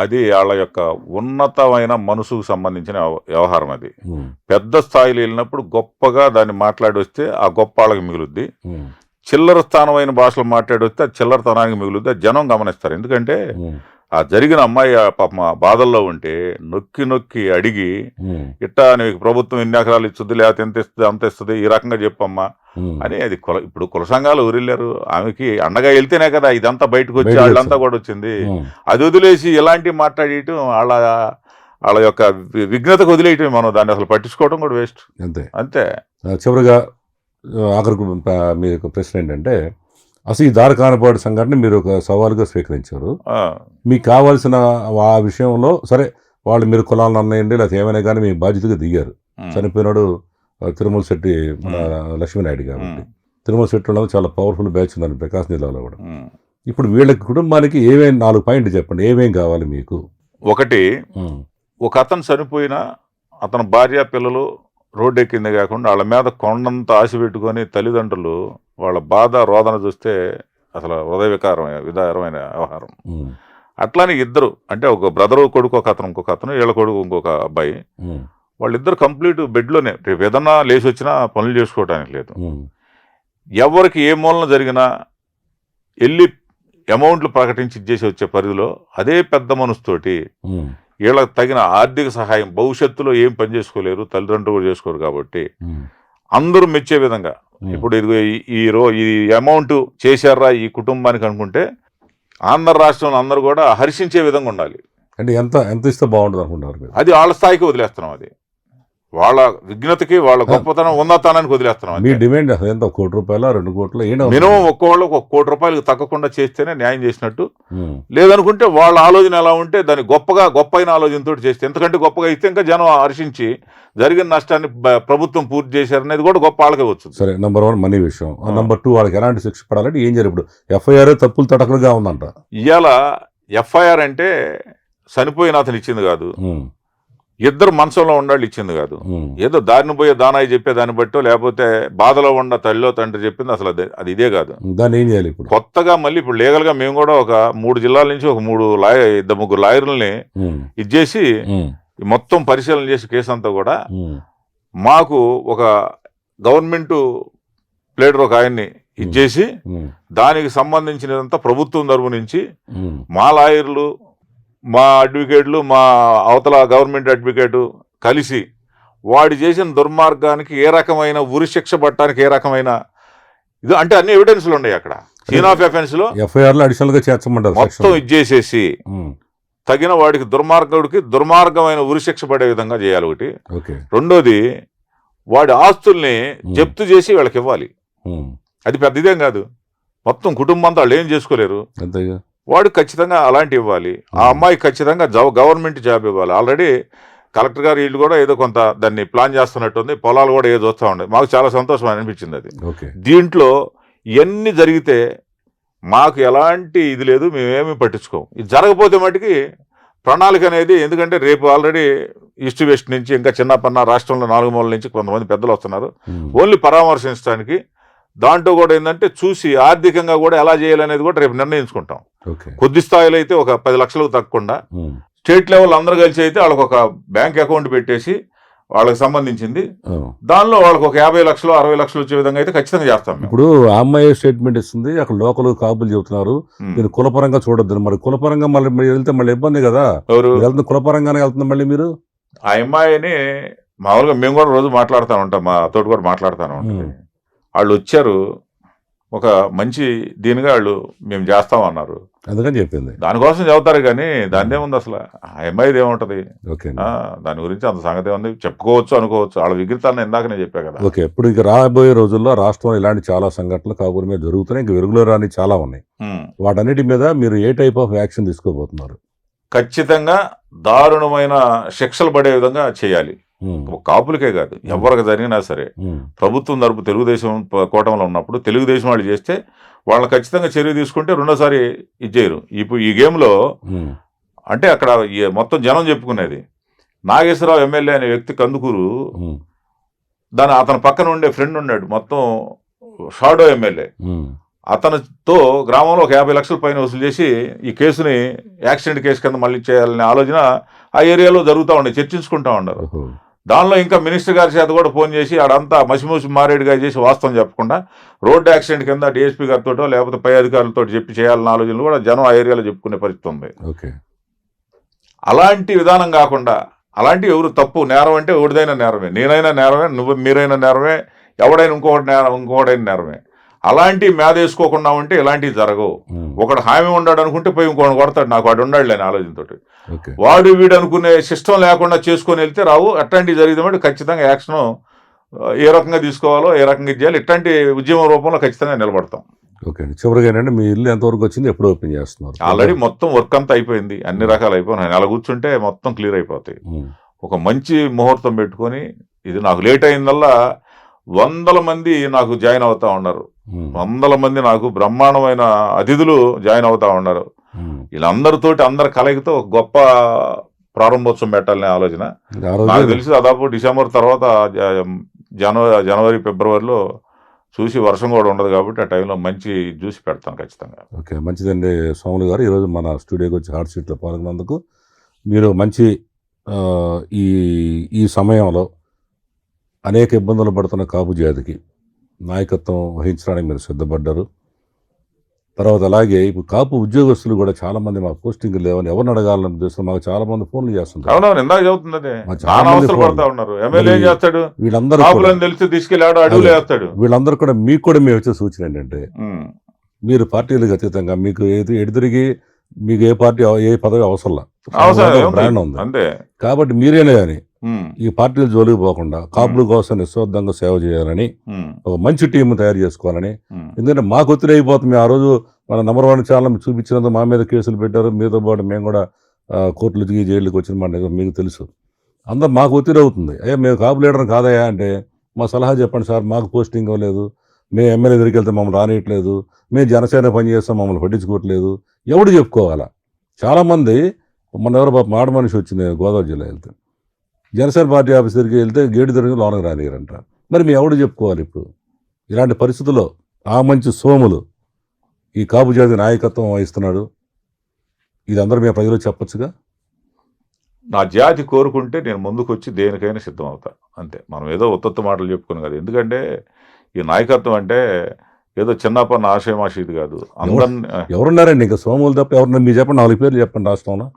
అది వాళ్ళ యొక్క ఉన్నతమైన మనసుకు సంబంధించిన వ్యవహారం. అది పెద్ద స్థాయిలో వెళ్ళినప్పుడు గొప్పగా దాన్ని మాట్లాడి వస్తే ఆ గొప్ప వాళ్ళకి మిగులుద్ది. చిల్లర స్థానమైన భాషలో మాట్లాడి వస్తే ఆ చిల్లరతనానికి మిగులుద్ది. అది జనం గమనిస్తారు. ఎందుకంటే ఆ జరిగిన అమ్మాయి పాపం బాధల్లో ఉంటే నొక్కి నొక్కి అడిగి ఇట్టా నీకు ప్రభుత్వం ఎన్ని ఎకరాలు ఇస్తుంది, లేకపోతే ఎంత ఇస్తుంది, అంత ఇస్తుంది, ఈ రకంగా చెప్పమ్మా అని. అది ఇప్పుడు కుల సంఘాలు ఊరిల్లారు, ఆమెకి అండగా వెళ్తేనే కదా ఇదంతా బయటకు వచ్చి వాళ్ళంతా కూడా వచ్చింది. అది వదిలేసి ఇలాంటివి మాట్లాడేయటం వాళ్ళ యొక్క విఘ్నతకు వదిలేయటం, మనం దాన్ని అసలు పట్టించుకోవడం కూడా వేస్ట్. అంతే అంతే. చివరిగా ఆఖరికి మీ యొక్క ప్రశ్న ఏంటంటే, అసలు ఈ దారి కానపాడు సంఘటన మీరు ఒక సవాలుగా స్వీకరించారు. మీకు కావాల్సిన ఆ విషయంలో సరే వాళ్ళు మీరు కులాలను అన్నాయండి లేకపోతే ఏమైనా కానీ మీ బాధ్యతగా దిగారు. చనిపోయినాడు తిరుమల శెట్టి మన లక్ష్మీనాయుడు కాబట్టి. తిరుమల శెట్టిలో చాలా పవర్ఫుల్ బ్యాచ్ ఉందని ప్రకాశం జిల్లాలో కూడా. ఇప్పుడు వీళ్ళకి కుటుంబానికి ఏమేమి 4 పాయింట్లు చెప్పండి, ఏమేం కావాలి మీకు? ఒకటి, ఒక అతను చనిపోయినా అతని భార్య పిల్లలు రోడ్డు ఎక్కింది కాకుండా వాళ్ళ మీద కొండంత ఆశ పెట్టుకొని తల్లిదండ్రులు వాళ్ళ బాధ రోదన చూస్తే అసలు విదారమైన వ్యవహారం. అట్లానే ఇద్దరు, అంటే ఒక బ్రదరు కొడుకు ఒక అతను, ఇంకొక అతను, వీళ్ళ కొడుకు ఇంకొక అబ్బాయి, వాళ్ళిద్దరు కంప్లీట్ బెడ్లోనే. రేపు ఏదన్నా లేచి వచ్చినా పనులు చేసుకోవడానికి లేదు. ఎవరికి ఏ మూలన జరిగినా వెళ్ళి అమౌంట్లు ప్రకటించి ఇచ్చేసి వచ్చే పరిధిలో అదే పెద్ద మనసుతోటి వీళ్ళకి తగిన ఆర్థిక సహాయం, భవిష్యత్తులో ఏం పని చేసుకోలేరు, తల్లిదండ్రులు కూడా చేసుకోరు కాబట్టి అందరూ మెచ్చే విధంగా. ఇప్పుడు ఈ అమౌంట్ చేశారా ఈ కుటుంబానికి అనుకుంటే ఆంధ్ర రాష్ట్రంలో అందరూ కూడా హర్షించే విధంగా ఉండాలి. అంటే ఎంత ఇస్తే బాగుంటుంది అనుకుంటున్నారు? అది వాళ్ళ స్థాయికి వదిలేస్తున్నాం. అది వాళ్ళ విఘ్నతకి, వాళ్ళ గొప్పతనం, ఉన్నతానానికి వదిలేస్తున్నాం. మీ డిమాండ్ ఎంత? 1 కోటి రూపాయలు, 2 కోట్లు? మినిమం ఒక్కోళ్ళు 1 కోటి రూపాయలకు తగ్గకుండా చేస్తేనే న్యాయం చేసినట్టు. లేదనుకుంటే వాళ్ళ ఆలోచన ఎలా ఉంటే దాన్ని గొప్ప అయిన ఆలోచనతో చేస్తే, ఎందుకంటే గొప్పగా ఇస్తే ఇంకా జనం హర్షించి జరిగిన నష్టాన్ని ప్రభుత్వం పూర్తి చేశారనేది కూడా గొప్ప వాళ్ళకే వచ్చింది. సరే, నెంబర్ 1 మనీ విషయం. నెంబర్ 2 వాళ్ళకి ఎలాంటి శిక్ష పడాలంటే ఏం జరిగి? ఇప్పుడు ఎఫ్ఐఆర్ తప్పులు తడకలుగా ఉందంట. ఇవాళ ఎఫ్ఐఆర్ అంటే చనిపోయిన అతను ఇచ్చింది కాదు, ఇద్దరు మనసులో ఉండాలి ఇచ్చింది కాదు. ఏదో దారిని పోయే దానాయి చెప్పే దాన్ని బట్టో, లేకపోతే బాధలో ఉన్న తల్లిలో తండ్రి చెప్పింది, అసలు అది ఇదే కాదు. దాన్ని ఏం చేయాలి ఇప్పుడు? కొత్తగా మళ్ళీ ఇప్పుడు లీగల్ గా మేము కూడా ఒక 3 జిల్లాల నుంచి ఒక 3 లాయర్లని ఇచ్చేసి మొత్తం పరిశీలన చేసి కేసు అంతా కూడా మాకు ఒక గవర్నమెంట్ ప్లేడర్ ఒక ఆయన్ని ఇచ్చేసి దానికి సంబంధించినదంతా ప్రభుత్వం తరపు నుంచి మా లాయర్లు, మా అడ్వకేట్లు, మా అవతల గవర్నమెంట్ అడ్వకేటు కలిసి వాడు చేసిన దుర్మార్గానికి ఏ రకమైన ఉరిశిక్ష పట్టడానికి ఏ రకమైన ఇది అంటే అన్ని ఎవిడెన్స్లు ఉన్నాయి అక్కడ. సీన్ ఆఫ్ ఎఫెన్స్ లో ఎఫ్ఐఆర్ అడిషనల్ గా చేర్చమంటారు. మొత్తం ఇచ్చేసేసి తగిన వాడికి దుర్మార్గమైన ఉరిశిక్ష పడే విధంగా చేయాలి ఒకటి. రెండోది, వాడి ఆస్తుల్ని జప్తు చేసి వాళ్ళకి ఇవ్వాలి. అది పెద్ద ఇదేం కాదు, మొత్తం కుటుంబంతో వాళ్ళు ఏం చేసుకోలేరు. వాడు ఖచ్చితంగా అలాంటి ఇవ్వాలి. ఆ అమ్మాయి ఖచ్చితంగా గవర్నమెంట్ జాబ్ ఇవ్వాలి. ఆల్రెడీ కలెక్టర్ గారు వీళ్ళు కూడా ఏదో కొంత దాన్ని ప్లాన్ చేస్తున్నట్టుంది. పొలాలు కూడా ఏదో వస్తూ ఉండే. మాకు చాలా సంతోషం అనిపించింది అది. దీంట్లో ఇవన్నీ జరిగితే మాకు ఎలాంటి ఇది లేదు, మేమేమి పట్టించుకోం. ఇది జరగపోతే మటుకి ప్రణాళిక అనేది, ఎందుకంటే రేపు ఆల్రెడీ ఈస్ట్ వెస్ట్ నుంచి ఇంకా చిన్నపన్న రాష్ట్రంలో 4 మూలల నుంచి కొంతమంది పెద్దలు వస్తున్నారు ఓన్లీ పరామర్శించడానికి. దాంట్లో కూడా ఏంటంటే చూసి ఆర్థికంగా కూడా ఎలా చేయాలనేది కూడా రేపు నిర్ణయించుకుంటాం. కొద్ది స్థాయిలో అయితే ఒక 10 లక్షలకు తగ్గకుండా స్టేట్ లెవెల్ అందరూ కలిసి అయితే వాళ్ళకి ఒక బ్యాంక్ అకౌంట్ పెట్టేసి వాళ్ళకి సంబంధించింది దానిలో వాళ్ళకి ఒక 50 లక్షలు 60 లక్షలు వచ్చే విధంగా అయితే ఖచ్చితంగా చేస్తాం. ఇప్పుడు ఆ అమ్మాయి స్టేట్మెంట్ ఇస్తుంది, అక్కడ లోకల్ కాపులు చెబుతున్నారు మీరు కులపరంగా చూడొద్దు. మరి కులపరంగా మళ్ళీ వెళ్తే మళ్ళీ ఇబ్బంది కదా. వెళ్తుంది కులపరంగానే వెళ్తుంది మళ్ళీ మీరు. ఆ అమ్మాయిని మామూలుగా మేము కూడా రోజు మాట్లాడుతూ ఉంటాం, మా తోటి కూడా మాట్లాడుతూ ఉంటాం. వాళ్ళు వచ్చారు, ఒక మంచి దీనిగా వాళ్ళు మేము చేస్తామన్నారు, అందుకని చెప్పింది. దానికోసం చదువుతారు కానీ దాని ఏముంది అసలు, ఆ అమ్మాయిది ఏముంటది దాని గురించి అంత సంగతి ఉంది, చెప్పుకోవచ్చు అనుకోవచ్చు. వాళ్ళ విగ్రహాన్ని ఇందాక నేను చెప్పా కదా. ఓకే, ఇప్పుడు ఇక రాబోయే రోజుల్లో రాష్ట్రంలో ఇలాంటి చాలా సంఘటనలు కాబూరి మీద జరుగుతున్నాయి, ఇంక వెలుగులో రాని చాలా ఉన్నాయి. వాటన్నిటి మీద మీరు ఏ టైప్ ఆఫ్ యాక్షన్ తీసుకోబోతున్నారు? ఖచ్చితంగా దారుణమైన శిక్షలు పడే విధంగా చేయాలి. కాపులకే కాదు, ఎవరికి జరిగినా సరే ప్రభుత్వం తరపు తెలుగుదేశం కూటమిలో ఉన్నప్పుడు తెలుగుదేశం వాళ్ళు చేస్తే వాళ్ళని ఖచ్చితంగా చర్య తీసుకుంటే రెండోసారి ఇచ్చేయరు. ఇప్పుడు ఈ గేమ్లో అంటే అక్కడ మొత్తం జనం చెప్పుకునేది నాగేశ్వరరావు ఎమ్మెల్యే అనే వ్యక్తి కందుకూరు, అతని పక్కన ఉండే ఫ్రెండ్ ఉన్నాడు మొత్తం షాడో ఎమ్మెల్యే, అతనితో గ్రామంలో ఒక 50 లక్షల పైన వసూలు చేసి ఈ కేసుని యాక్సిడెంట్ కేసు కింద మళ్ళీ చేయాలనే ఆలోచన ఆ ఏరియాలో జరుగుతూ ఉండే, చర్చించుకుంటా ఉన్నారు. ఓహో. దానిలో ఇంకా మినిస్టర్ గారి చేత కూడా ఫోన్ చేసి ఆడంతా మసిమూసి మారేడుగా చేసి వాస్తవం చెప్పకుండా రోడ్డు యాక్సిడెంట్ కింద డిఎస్పీ గారితో లేకపోతే పై అధికారులతో చెప్పి చేయాలన్న ఆలోచనలు కూడా జనం ఆ ఏరియాలో చెప్పుకునే పరిస్థితి ఉంది. ఓకే. అలాంటి విధానం కాకుండా అలాంటి ఎవరు తప్పు నేరం అంటే ఎవరిదైనా నేరమే, నేనైనా నేరమే, మీరైనా నేరమే, ఎవడైనా ఇంకొకడైనా నేరమే. అలాంటి మీద వేసుకోకుండా ఉంటే ఇలాంటివి జరగవు. ఒకడు హామీ ఉన్నాడు అనుకుంటే పోయి ఇంకోటి కొడతాడు, నాకు వాడు ఉన్నాడు లేని ఆలోచనతో. వాడు వీడు అనుకునే సిస్టమ్ లేకుండా చేసుకొని వెళ్తే రావు. అట్లాంటివి జరిగితే ఖచ్చితంగా యాక్షన్ ఏ రకంగా తీసుకోవాలో ఏ రకంగా చేయాలి, ఇట్లాంటి ఉద్యమం రూపంలో ఖచ్చితంగా నిలబడతాం. ఓకే. చివరిగా ఏంటంటే మీ ఇల్లు ఎంతవరకు వచ్చింది, ఎప్పుడు ఓపెన్ చేస్తున్నారు? ఆల్రెడీ మొత్తం వర్క్ అంతా అయిపోయింది, అన్ని రకాలు అయిపోయినాయి. అలా కూర్చుంటే మొత్తం క్లియర్ అయిపోతాయి. ఒక మంచి ముహూర్తం పెట్టుకొని, ఇది నాకు లేట్ అయిందల్లా 100 మంది నాకు జాయిన్ అవుతా ఉన్నారు. 100 మంది నాకు బ్రహ్మాండమైన అతిథులు జాయిన్ అవుతా ఉన్నారు. వీళ్ళందరితోటి అందరి కలయికతో ఒక గొప్ప ప్రారంభోత్సవం పెట్టాలనే ఆలోచన. నాకు తెలిసి దాదాపు డిసెంబర్ తర్వాత జనవరి ఫిబ్రవరిలో చూసి వర్షం కూడా ఉండదు కాబట్టి ఆ టైంలో మంచి చూసి పెడతాను ఖచ్చితంగా. ఓకే, మంచిదండి సోములు గారు. ఈరోజు మన స్టూడియోకి వచ్చి హాట్ సీట్లో పాల్గొన్నందుకు మీరు మంచి ఈ సమయంలో అనేక ఇబ్బందులు పడుతున్న కాపు జాతికి నాయకత్వం వహించడానికి మీరు సిద్ధపడ్డారు. తర్వాత అలాగే ఇప్పుడు కాపు ఉద్యోగస్తులు కూడా చాలా మంది మాకు పోస్టింగ్ లేవని ఎవరిని అడగాలని ఉద్దేశం మాకు చాలా మంది ఫోన్లు చేస్తుంటారు. అవునవును, ఇందాక చెబుతుంది వీళ్ళందరూ వీళ్ళందరూ కూడా మీకు కూడా మేము వచ్చే సూచన ఏంటంటే, మీరు పార్టీలకు అతీతంగా మీకు ఎదురిగి మీకు ఏ పార్టీ ఏ పదవి అవసరం బ్రాండ్ ఉంది కాబట్టి మీరేనే కానీ ఈ పార్టీల జోలికి పోకుండా కాపుల కోసం నిస్వార్థంగా సేవ చేయాలని ఒక మంచి టీం తయారు చేసుకోవాలని. ఎందుకంటే మాకు ఒత్తిడి అయిపోతుంది. ఆ రోజు మన నంబర్ 1 ఛానల్ చూపించినందుకు మా మీద కేసులు పెట్టారు, మీతో పాటు మేము కూడా కోర్టులకి జైలుకి వచ్చిన మాట మీకు తెలుసు. అందరు మాకు ఒత్తిడి అవుతుంది. అయ్యా మేము కాపు లీడర్ కాదయా అంటే మా సలహా చెప్పండి సార్, మాకు పోస్టింగ్ ఇవ్వలేదు, మేము ఎమ్మెల్యే దగ్గరికి వెళ్తే మమ్మల్ని రానియట్లేదు, మేము జనసేన పని చేస్తాం మమ్మల్ని పట్టించుకోవట్లేదు, ఎవడు చెప్పుకోవాలా? చాలామంది మన ఎవరో మాట మనిషి వచ్చింది గోదావరి జిల్లా వెళ్తే, జనసేన పార్టీ ఆఫీస్ దగ్గరికి వెళ్తే గేటు తిరిగి లోనకి రానియరంట. మరి మీ ఎవడు చెప్పుకోవాలి? ఇప్పుడు ఇలాంటి పరిస్థితుల్లో ఆ మంచి సోములు ఈ కాపు జాతి నాయకత్వం వహిస్తున్నాడు. ఇది అందరూ మేము ప్రజలు చెప్పొచ్చుగా. నా జాతి కోరుకుంటే నేను ముందుకు వచ్చి దేనికైనా సిద్ధం అవుతా, అంతే. మనం ఏదో ఉత్తత్త మాటలు చెప్పుకుని కాదు. ఎందుకంటే ఈ నాయకత్వం అంటే ఏదో చిన్నపన్న ఆశయమాషీది కాదు. ఎవరున్నారండి ఇంకా సోములు తప్ప ఎవరున్నారు? మీరు చెప్పండి, 4 పేర్లు చెప్పండి. రాష్ట్రంలో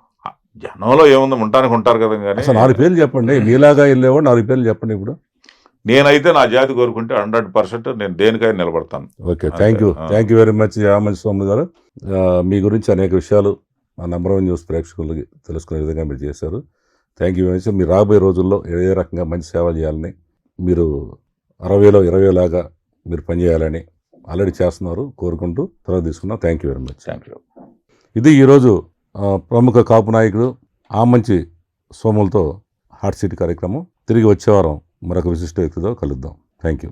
జనంలో ఏముంది, ఉండటానికి ఉంటారు కదా. కానీ 4 పేర్లు చెప్పండి, మీలాగా వెళ్ళేవాడు 4 పేర్లు చెప్పండి. ఇప్పుడు నేనైతే నా జాతి కోరుకుంటే 100% నేను దేనికైనా నిలబడతాను. Okay, thank you very much మంచి సోములు గారు. మీ గురించి అనేక విషయాలు మా నంబర్ 1 న్యూస్ ప్రేక్షకులకి తెలుసుకునే విధంగా మీరు చేశారు. Thank you very much. మీరు రాబోయే రోజుల్లో ఏ రకంగా మంచి సేవ చేయాలని, మీరు 60లో 20 లాగా మీరు పనిచేయాలని ఆల్రెడీ చేస్తున్నారు కోరుకుంటూ తర్వాత తీసుకున్నాం. Thank you very much. Thank you. ఇది ఈరోజు ప్రముఖ కాపు నాయకుడు ఆమంచి సోములతో హాట్ సీట్ కార్యక్రమం. తిరిగి వచ్చే వారం మరొక విశిష్ట వ్యక్తితో కలుద్దాం. Thank you.